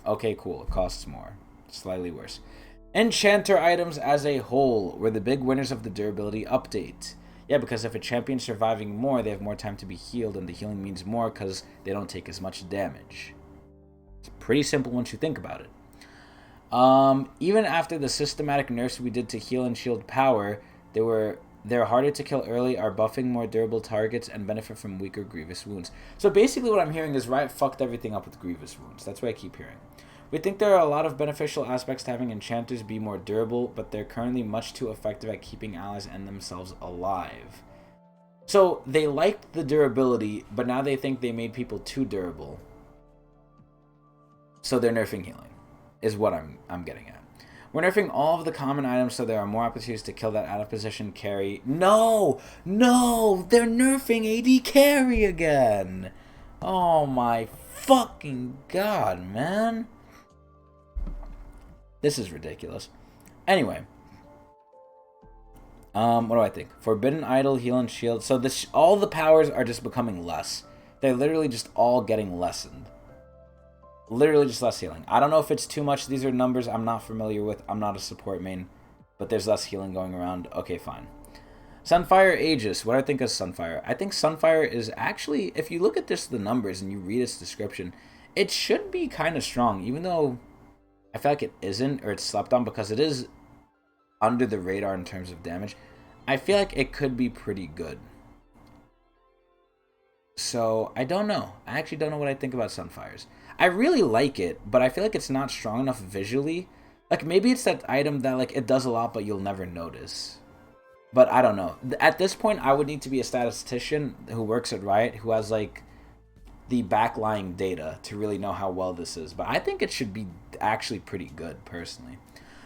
Okay, cool. It costs more. Slightly worse. Enchanter items as a whole were the big winners of the durability update. Yeah, because if a champion's surviving more, they have more time to be healed, and the healing means more because they don't take as much damage. It's pretty simple once you think about it. Even after the systematic nerfs we did to heal and shield power, they're harder to kill early, are buffing more durable targets, and benefit from weaker grievous wounds. So basically what I'm hearing is Riot fucked everything up with grievous wounds. That's what I keep hearing. We think there are a lot of beneficial aspects to having enchanters be more durable, but they're currently much too effective at keeping allies and themselves alive. So they liked the durability, but now they think they made people too durable. So they're nerfing healing, is what I'm getting at. We're nerfing all of the common items so there are more opportunities to kill that out of position carry. No! No! They're nerfing AD carry again! Oh my fucking god, man. This is ridiculous. Anyway. What do I think? Forbidden Idol, Heal and Shield. So all the powers are just becoming less. They're literally just all getting lessened. Literally just less healing. I don't know if it's too much. These are numbers I'm not familiar with. I'm not a support main. But there's less healing going around. Okay, fine. Sunfire Aegis. What do I think of Sunfire? I think Sunfire is actually, if you look at just the numbers and you read its description, it should be kind of strong. Even though I feel like it isn't, or it's slept on because it is under the radar in terms of damage. I feel like it could be pretty good. So, I don't know. I actually don't know what I think about Sunfires. I really like it, but I feel like it's not strong enough visually. Like, maybe it's that item that, like, it does a lot, but you'll never notice. But I don't know. At this point, I would need to be a statistician who works at Riot, who has, like, the backlying data to really know how well this is. But I think it should be actually pretty good, personally.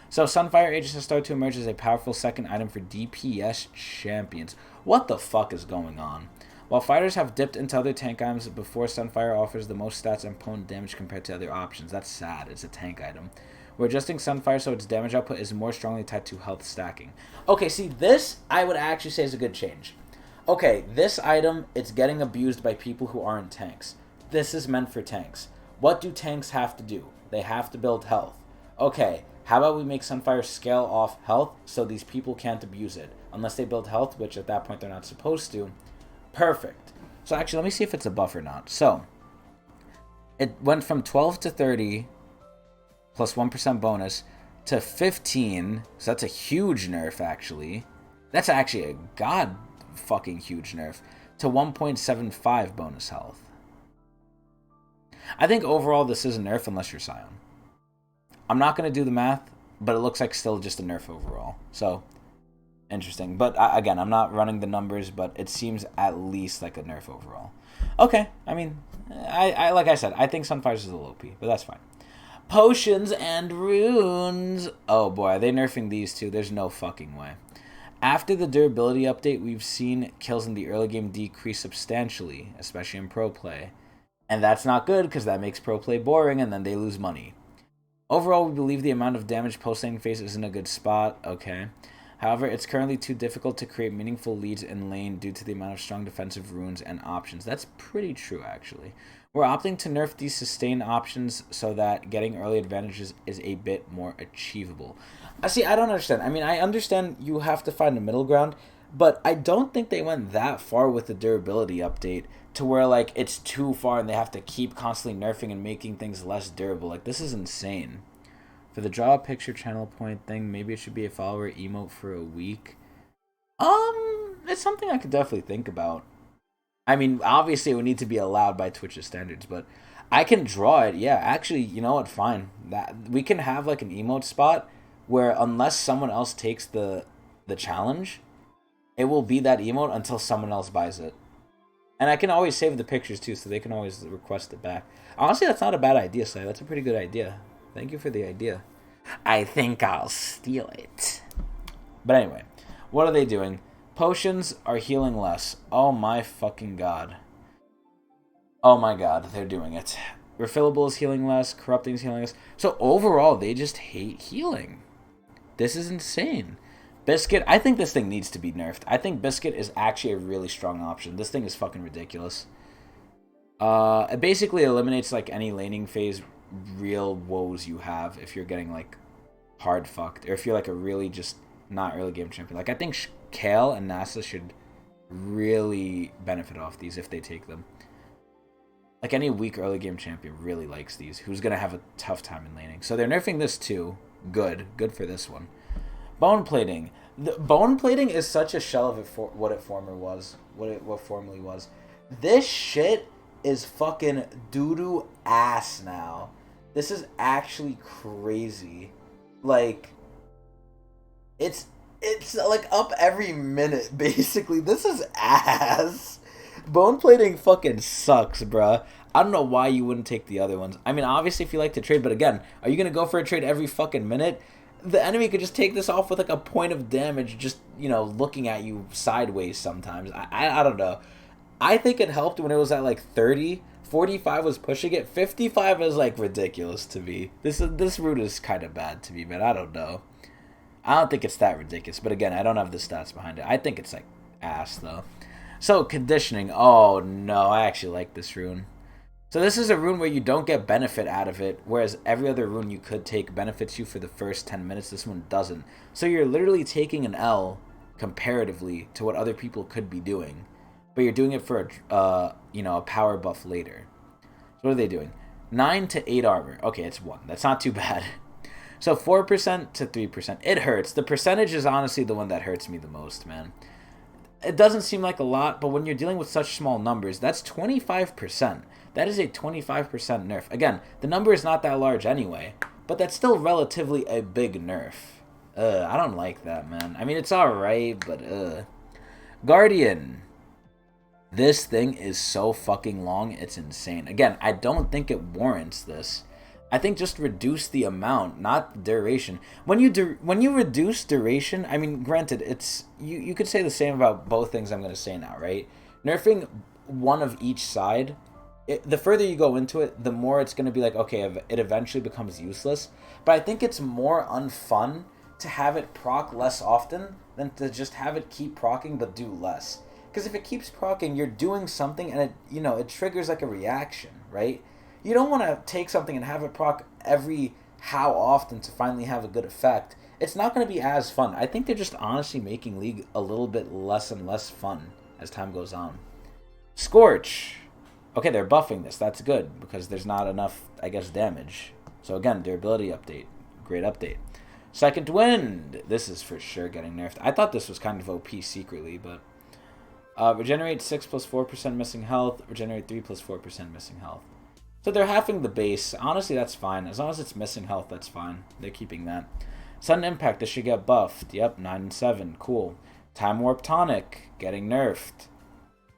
So, Sunfire Aegis has started to emerge as a powerful second item for DPS champions. What the fuck is going on? While fighters have dipped into other tank items before, Sunfire offers the most stats and opponent damage compared to other options. That's sad. It's a tank item. We're adjusting Sunfire so its damage output is more strongly tied to health stacking. Okay, see, this I would actually say is a good change. Okay, this item, it's getting abused by people who aren't tanks. This is meant for tanks. What do tanks have to do? They have to build health. Okay, how about we make Sunfire scale off health so these people can't abuse it? Unless they build health, which at that point they're not supposed to. Perfect. So actually, let me see if it's a buff or not. So, it went from 12 to 30 plus 1% bonus to 15. So that's a huge nerf, actually. That's actually a god fucking huge nerf. To 1.75 bonus health. I think overall this is a nerf unless you're Scion. I'm not going to do the math, but it looks like still just a nerf overall. So, interesting. But again, I'm not running the numbers, but it seems at least like a nerf overall. Okay, I mean, I like I said, I think Sunfire's is a low P, but that's fine. Potions and runes. Oh boy, are they nerfing these two? There's no fucking way. After the durability update, we've seen kills in the early game decrease substantially, especially in pro play. And that's not good because that makes pro play boring and then they lose money. Overall, we believe the amount of damage post-laning phase is in a good spot. Okay. However, it's currently too difficult to create meaningful leads in lane due to the amount of strong defensive runes and options. That's pretty true, actually. We're opting to nerf these sustain options so that getting early advantages is a bit more achievable. See, I don't understand. I mean, I understand you have to find a middle ground, but I don't think they went that far with the durability update to where, like, it's too far and they have to keep constantly nerfing and making things less durable. Like, this is insane. For the draw a picture channel point thing, maybe it should be a follower emote for a week. It's something I could definitely think about. I mean, obviously it would need to be allowed by Twitch's standards, but I can draw it. Yeah, actually, you know what? Fine. That we can have like an emote spot where unless someone else takes the challenge, it will be that emote until someone else buys it. And I can always save the pictures too, so they can always request it back. Honestly, that's not a bad idea, Sai. That's a pretty good idea. Thank you for the idea. I think I'll steal it. But anyway, what are they doing? Potions are healing less. Oh my fucking god. Oh my god, they're doing it. Refillable is healing less. Corrupting is healing less. So overall, they just hate healing. This is insane. Biscuit, I think this thing needs to be nerfed. I think Biscuit is actually a really strong option. This thing is fucking ridiculous. It basically eliminates like any laning phase real woes you have if you're getting like hard fucked, or if you're like a really just not early game champion. Like I think Kale and NASA should really benefit off these if they take them. Like any weak early game champion really likes these, who's gonna have a tough time in laning. So they're nerfing this too. Good for this one. Bone plating. The bone plating is such a shell of it for what it formerly was. What formerly was. This shit is fucking doo-doo ass now. This is actually crazy. Like, it's like up every minute, basically. This is ass. Bone plating fucking sucks, bruh. I don't know why you wouldn't take the other ones. I mean, obviously if you like to trade, but again, are you gonna go for a trade every fucking minute? The enemy could just take this off with like a point of damage, just, you know, looking at you sideways sometimes. I don't know. I think it helped when it was at like 30. 45 was pushing it. 55 is like ridiculous to me. This route is kind of bad to me, man. I don't know. I don't think it's that ridiculous, but again, I don't have the stats behind it. I think it's like ass though. So conditioning. Oh no, I actually like this rune. So this is a rune where you don't get benefit out of it, whereas every other rune you could take benefits you for the first 10 minutes. This one doesn't. So you're literally taking an L comparatively to what other people could be doing, but you're doing it for a power buff later. So what are they doing? 9 to 8 armor. Okay, it's 1. That's not too bad. So 4% to 3%. It hurts. The percentage is honestly the one that hurts me the most, man. It doesn't seem like a lot, but when you're dealing with such small numbers, that's 25%. That is a 25% nerf. Again, the number is not that large anyway, but that's still relatively a big nerf. I don't like that, man. I mean, it's alright, but Guardian. This thing is so fucking long, it's insane. Again, I don't think it warrants this. I think just reduce the amount, not the duration. When you reduce duration, I mean, granted, it's you could say the same about both things I'm going to say now, right? Nerfing one of each side, the further you go into it, the more it's going to be like, okay, it eventually becomes useless. But I think it's more unfun to have it proc less often than to just have it keep procking but do less. Because if it keeps procking, you're doing something and it triggers like a reaction, right? You don't want to take something and have it proc every how often to finally have a good effect. It's not going to be as fun. I think they're just honestly making League a little bit less and less fun as time goes on. Scorch. Okay, they're buffing this. That's good because there's not enough, I guess, damage. So again, durability update. Great update. Second Wind. This is for sure getting nerfed. I thought this was kind of OP secretly, but... regenerate 6 plus 4% missing health. Regenerate 3 plus 4% missing health. So they're halving the base. Honestly, that's fine. As long as it's missing health, that's fine. They're keeping that. Sudden Impact, this should get buffed. Yep, 9 and 7. Cool. Time Warp Tonic, getting nerfed.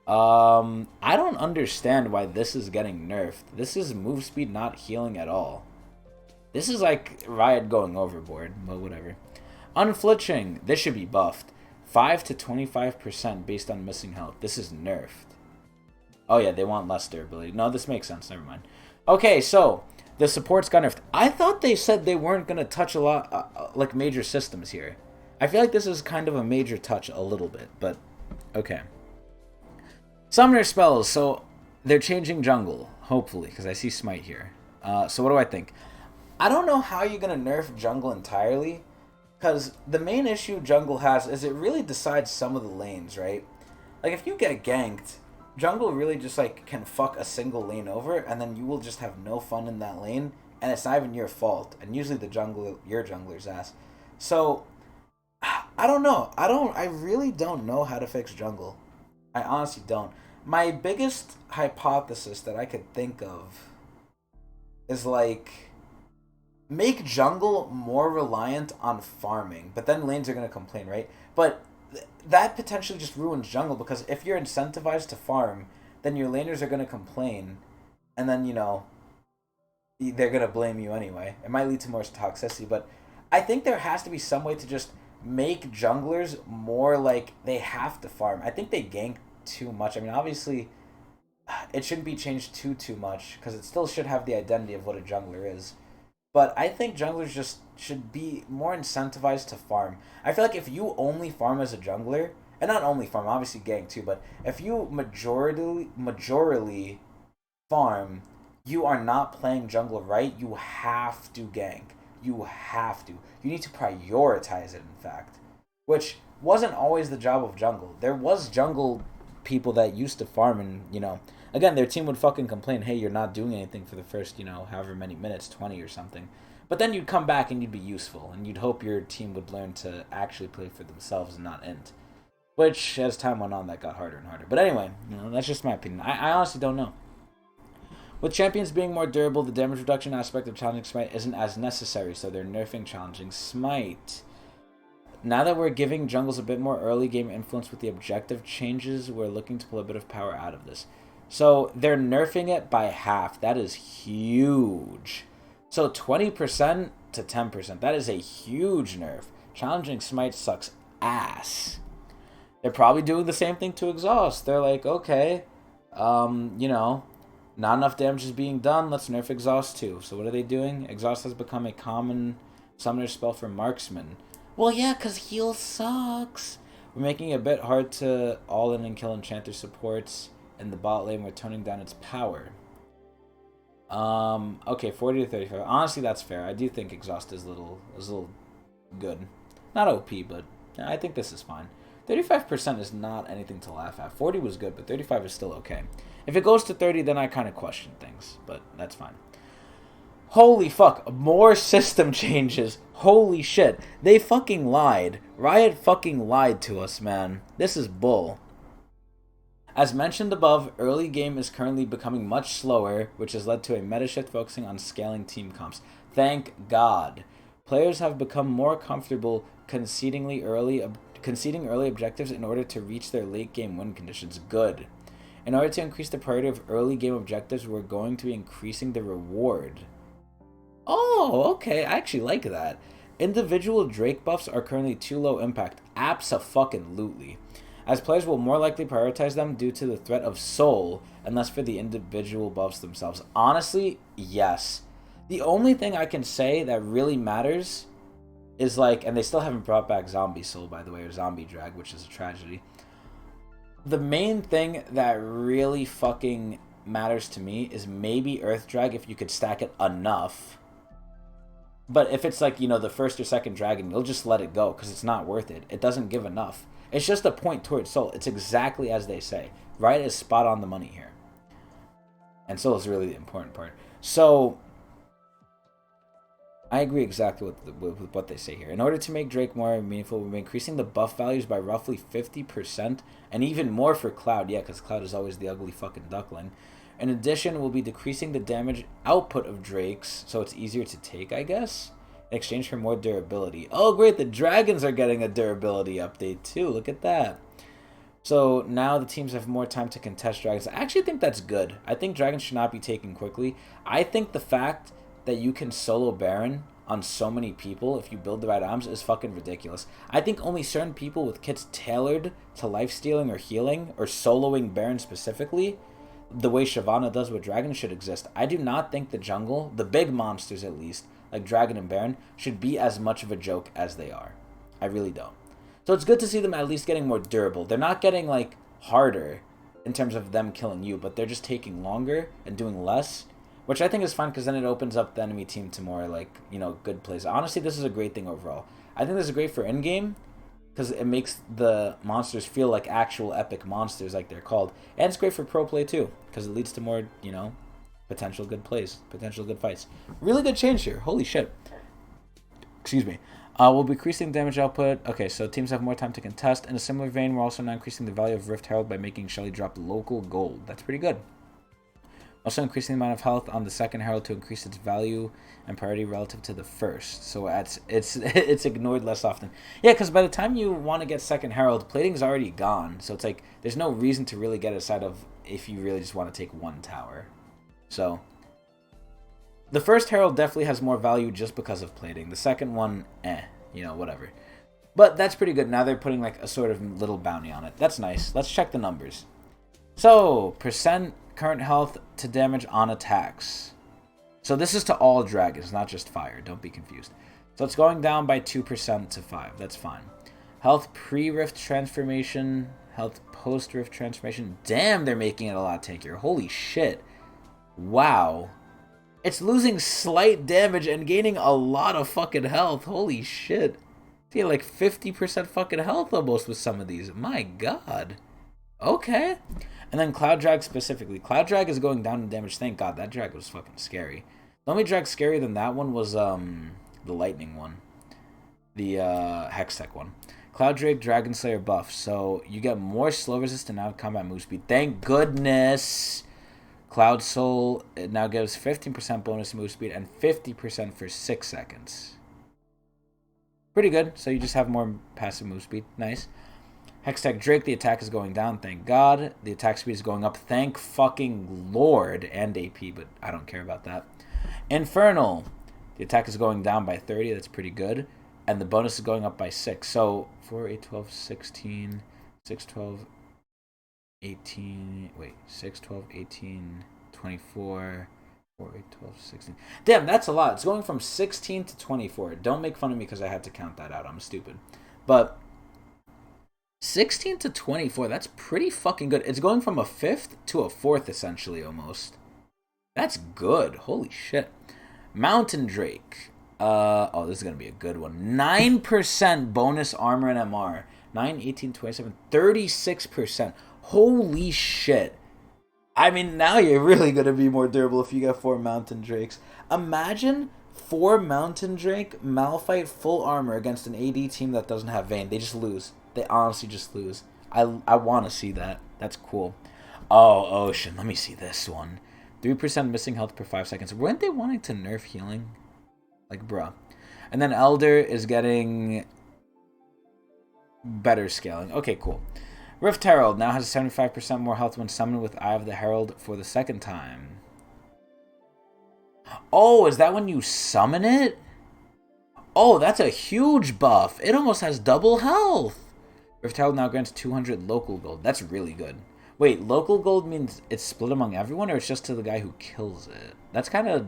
I don't understand why this is getting nerfed. This is move speed not healing at all. This is like Riot going overboard, but whatever. Unflinching, this should be buffed. 5 to 25% based on missing health. This is nerfed. Oh yeah, they want less durability. No, this makes sense. Never mind. Okay, so the supports got nerfed. I thought they said they weren't going to touch a lot, like major systems here. I feel like this is kind of a major touch a little bit, but okay. Summoner spells. So they're changing jungle, hopefully, because I see Smite here. So what do I think? I don't know how you're going to nerf jungle entirely, because the main issue jungle has is it really decides some of the lanes, right? Like if you get ganked, jungle really just like can fuck a single lane over, and then you will just have no fun in that lane, and it's not even your fault. And usually your jungler's ass. So I don't know. I really don't know how to fix jungle. I honestly don't. My biggest hypothesis that I could think of is like make jungle more reliant on farming, but then lanes are going to complain, right? But that potentially just ruins jungle, because if you're incentivized to farm, then your laners are going to complain, and then, they're going to blame you anyway. It might lead to more toxicity, but I think there has to be some way to just make junglers more like they have to farm. I think they gank too much. I mean, obviously, it shouldn't be changed too much, because it still should have the identity of what a jungler is. But I think junglers just should be more incentivized to farm. I feel like if you only farm as a jungler, and not only farm, obviously gank too, but if you majorly farm, you are not playing jungle right. You have to gank. You have to. You need to prioritize it, in fact. Which wasn't always the job of jungle. There was jungle people that used to farm and, again, their team would fucking complain, hey, you're not doing anything for the first, however many minutes, 20 or something. But then you'd come back and you'd be useful, and you'd hope your team would learn to actually play for themselves and not int. Which, as time went on, that got harder and harder. But anyway, that's just my opinion. I honestly don't know. With champions being more durable, the damage reduction aspect of Challenging Smite isn't as necessary, so they're nerfing Challenging Smite. Now that we're giving jungles a bit more early game influence with the objective changes, we're looking to pull a bit of power out of this. So they're nerfing it by half. That is huge. So 20% to 10%. That is a huge nerf. Challenging Smite sucks ass. They're probably doing the same thing to Exhaust. They're like, okay, not enough damage is being done. Let's nerf Exhaust too. So what are they doing? Exhaust has become a common summoner spell for marksmen. Well, yeah, because heal sucks. We're making it a bit hard to all-in and kill enchanter supports. In the bot lane, we're toning down its power. Okay, 40 to 35. Honestly, that's fair. I do think Exhaust is a little good. Not OP, but yeah, I think this is fine. 35% is not anything to laugh at. 40 was good, but 35 is still okay. If it goes to 30, then I kind of question things, but that's fine. Holy fuck, more system changes. Holy shit. They fucking lied. Riot fucking lied to us, man. This is bull. As mentioned above, early game is currently becoming much slower, which has led to a meta shift focusing on scaling team comps. Thank God. Players have become more comfortable conceding early objectives in order to reach their late game win conditions. Good. In order to increase the priority of early game objectives, we're going to be increasing the reward. Oh, okay. I actually like that. Individual Drake buffs are currently too low impact. Abso-fucking-lutely. as players will more likely prioritize them due to the threat of soul and less for the individual buffs themselves. Honestly, yes. The only thing I can say that really matters is like, and they still haven't brought back zombie soul, by the way, or zombie drag, which is a tragedy. The main thing that really fucking matters to me is maybe earth drag if you could stack it enough. But if it's like, you know, the first or second dragon, you'll just let it go because it's not worth it. It doesn't give enough. It's just a point towards soul. It's exactly as they say. Right is spot on the money here. And soul is really the important part. So I agree exactly with what they say here. In order to make Drake more meaningful, we're increasing the buff values by roughly 50% and even more for Cloud. Yeah, because Cloud is always the ugly fucking duckling. In addition, we'll be decreasing the damage output of Drakes, so it's easier to take, I guess, in exchange for more durability. Oh, great, the dragons are getting a durability update, too. Look at that. So now the teams have more time to contest dragons. I actually think that's good. I think dragons should not be taken quickly. I think the fact that you can solo Baron on so many people if you build the right items is fucking ridiculous. I think only certain people with kits tailored to lifestealing or healing, or soloing Baron specifically, the way Shyvana does with Dragon, should exist. I do not think the jungle, the big monsters at least, like Dragon and Baron, should be as much of a joke as they are. I really don't. So it's good to see them at least getting more durable. They're not getting, like, harder in terms of them killing you, but they're just taking longer and doing less, which I think is fun because then it opens up the enemy team to more, like, you know, good plays. Honestly, this is a great thing overall. I think this is great for in-game, because it makes the monsters feel like actual epic monsters, like they're called. And it's great for pro play, too, because it leads to more, you know, potential good plays, potential good fights. Really good change here. Holy shit. Excuse me. We'll be increasing damage output. Okay, so teams have more time to contest. In a similar vein, we're also now increasing the value of Rift Herald by making Shelly drop local gold. That's pretty good. Also increasing the amount of health on the second herald to increase its value and priority relative to the first. So it's ignored less often. Yeah, because by the time you want to get second herald, plating's already gone. So it's like there's no reason to really get it aside of if you really just want to take one tower. So the first herald definitely has more value just because of plating. The second one, you know, whatever. But that's pretty good. Now they're putting like a sort of little bounty on it. That's nice. Let's check the numbers. So percent current health to damage on attacks. So this is to all dragons, not just fire. Don't be confused. So it's going down by 2% to 5. That's fine. Health pre-rift transformation. Health post-rift transformation. Damn, they're making it a lot tankier. Holy shit. Wow. It's losing slight damage and gaining a lot of fucking health. Holy shit. See, like 50% fucking health almost with some of these. My god. Okay. And then Cloud Drag specifically. Cloud Drag is going down in damage. Thank God. That drag was fucking scary. The only drag scarier than that one was the Lightning one. The Hextech one. Cloud Drake Dragon Slayer buff. So you get more slow resist and out combat move speed. Thank goodness. Cloud Soul, it now gives 15% bonus move speed and 50% for 6 seconds. Pretty good. So you just have more passive move speed. Nice. Hextech Drake, the attack is going down, thank God. The attack speed is going up, thank fucking Lord. And AP, but I don't care about that. Infernal, the attack is going down by 30, that's pretty good. And the bonus is going up by 6. So 4, 8, 12, 16, 6, 12, 18, wait, 6, 12, 18, 24, 4, 8, 12, 16. Damn, that's a lot. It's going from 16 to 24. Don't make fun of me because I had to count that out. I'm stupid. But 16 to 24, that's pretty fucking good. It's going from a 5th to a 4th, essentially, almost. That's good. Holy shit. Mountain Drake. Oh, this is going to be a good one. 9% bonus armor and MR. 9, 18, 27, 36%. Holy shit. I mean, now you're really going to be more durable if you get 4 Mountain Drakes. Imagine 4 Mountain Drake Malphite full armor against an AD team that doesn't have Vayne. They just lose. They honestly just lose. I want to see that. That's cool. Oh, Ocean. Let me see this one. 3% missing health per 5 seconds. Weren't they wanting to nerf healing? Like, bruh. And then Elder is getting better scaling. Okay, cool. Rift Herald now has 75% more health when summoned with Eye of the Herald for the second time. Oh, is that when you summon it? Oh, that's a huge buff. It almost has double health. Rift Herald now grants 200 local gold. That's really good. Wait, local gold means it's split among everyone, or it's just to the guy who kills it? That's kind of...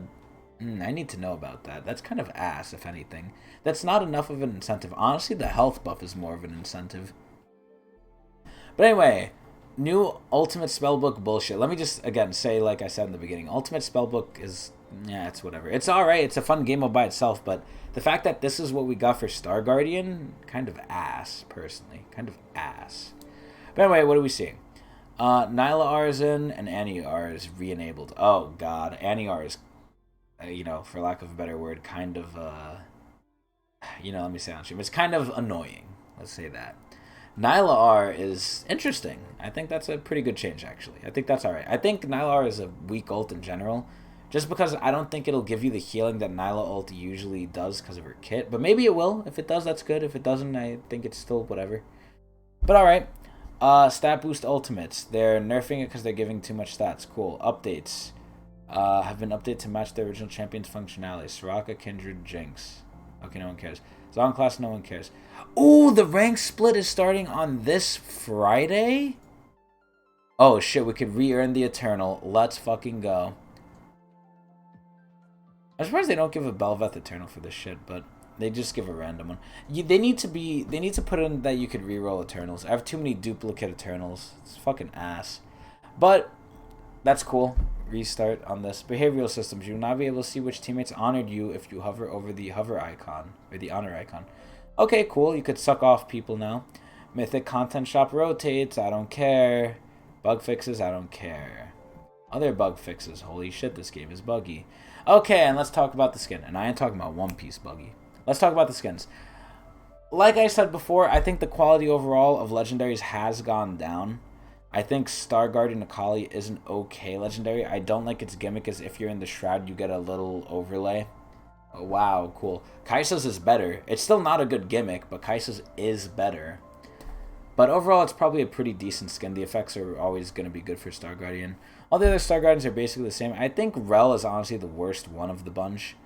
I need to know about that. That's kind of ass, if anything. That's not enough of an incentive. Honestly, the health buff is more of an incentive. But anyway, new Ultimate Spellbook bullshit. Let me just, again, say like I said in the beginning. Ultimate Spellbook is... yeah, it's whatever. It's alright. It's a fun game all by itself, but the fact that this is what we got for Star Guardian, kind of ass, personally. Kind of ass. But anyway, what are we seeing? Nyla R is in, and Annie R is re-enabled. Oh, God. Annie R is, you know, for lack of a better word, kind of, you know, let me say on stream. It's kind of annoying. Let's say that. Nyla R is interesting. I think that's a pretty good change, actually. I think that's alright. I think Nyla R is a weak ult in general, just because I don't think it'll give you the healing that Nyla ult usually does because of her kit. But maybe it will. If it does, that's good. If it doesn't, I think it's still whatever. But alright. Stat boost ultimates. They're nerfing it because they're giving too much stats. Cool. Updates. Have been updated to match the original champion's functionality. Soraka, Kindred, Jinx. Okay, no one cares. Zon class, no one cares. Ooh, the rank split is starting on this Friday? Oh, shit, we could re-earn the Eternal. Let's fucking go. I'm surprised they don't give a Bel'Veth Eternal for this shit, but they just give a random one. They need to put in that you could reroll Eternals. I have too many duplicate Eternals. It's fucking ass. But that's cool. Restart on this. Behavioral systems. You will not be able to see which teammates honored you if you hover over the hover icon or the honor icon. Okay, cool. You could suck off people now. Mythic content shop rotates. I don't care. Bug fixes. I don't care. Other bug fixes. Holy shit, this game is buggy. Okay, and let's talk about the skin. And I ain't talking about One Piece buggy. Let's talk about the skins. Like I said before, I think the quality overall of legendaries has gone down. I think Star Guardian Akali is an okay legendary. I don't like its gimmick as if you're in the Shroud, you get a little overlay. Oh, wow, cool. Kai'Sa's is better. It's still not a good gimmick, but Kai'Sa's is better. But overall, it's probably a pretty decent skin. The effects are always going to be good for Star Guardian. All the other Star Guardians are basically the same. I think Rel is honestly the worst one of the bunch.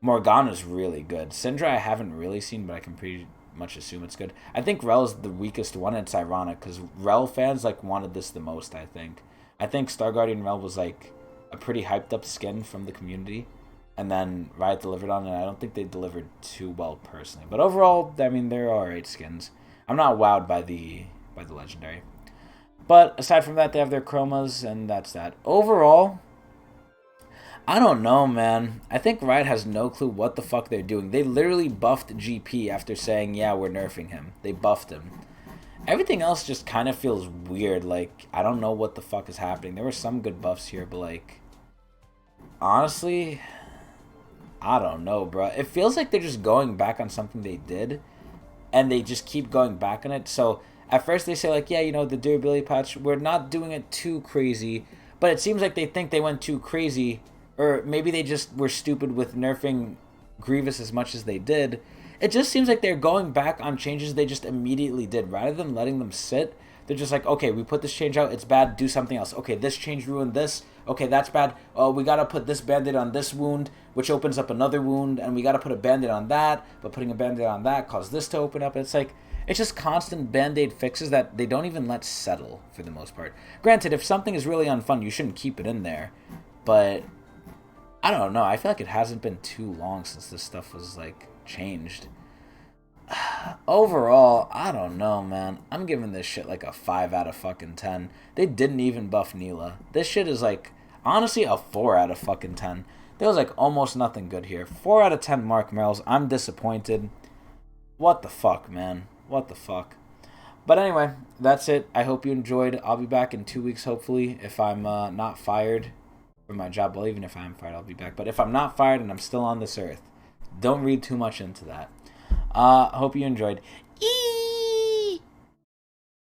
Morgana's really good. Syndra I haven't really seen, but I can pretty much assume it's good. I think Rel is the weakest one, and it's ironic, because Rel fans like wanted this the most, I think. I think Star Guardian Rel was like a pretty hyped up skin from the community, and then Riot delivered on it, and I don't think they delivered too well personally. But overall, I mean, they're alright skins. I'm not wowed by the legendary. But aside from that, they have their chromas, and that's that. Overall, I don't know, man. I think Riot has no clue what the fuck they're doing. They literally buffed GP after saying, yeah, we're nerfing him. They buffed him. Everything else just kind of feels weird. Like, I don't know what the fuck is happening. There were some good buffs here, but, like, honestly, I don't know, bro. It feels like they're just going back on something they did, and they just keep going back on it. So, at first they say, like, yeah, you know, the durability patch, we're not doing it too crazy, but it seems like they think they went too crazy. Or maybe they just were stupid with nerfing Grievous as much as they did. It just seems like they're going back on changes they just immediately did. Rather than letting them sit, they're just like, okay, we put this change out, it's bad, do something else. Okay, this change ruined this. Okay, that's bad. Oh, we gotta put this band-aid on this wound, which opens up another wound, and we gotta put a band-aid on that, but putting a band-aid on that caused this to open up. It's like, it's just constant band-aid fixes that they don't even let settle, for the most part. Granted, if something is really unfun, you shouldn't keep it in there. But I don't know. I feel like it hasn't been too long since this stuff was, like, changed. Overall, I don't know, man. I'm giving this shit, like, a 5 out of fucking 10. They didn't even buff Neela. This shit is, like, honestly, a 4 out of fucking 10. There was, like, almost nothing good here. 4 out of 10 Mark Merrills. I'm disappointed. What the fuck, man? What the fuck? But anyway, that's it. I hope you enjoyed. I'll be back in 2 weeks, hopefully, if I'm not fired for my job. Well, even if I am fired, I'll be back. But if I'm not fired and I'm still on this earth, don't read too much into that. Hope you enjoyed.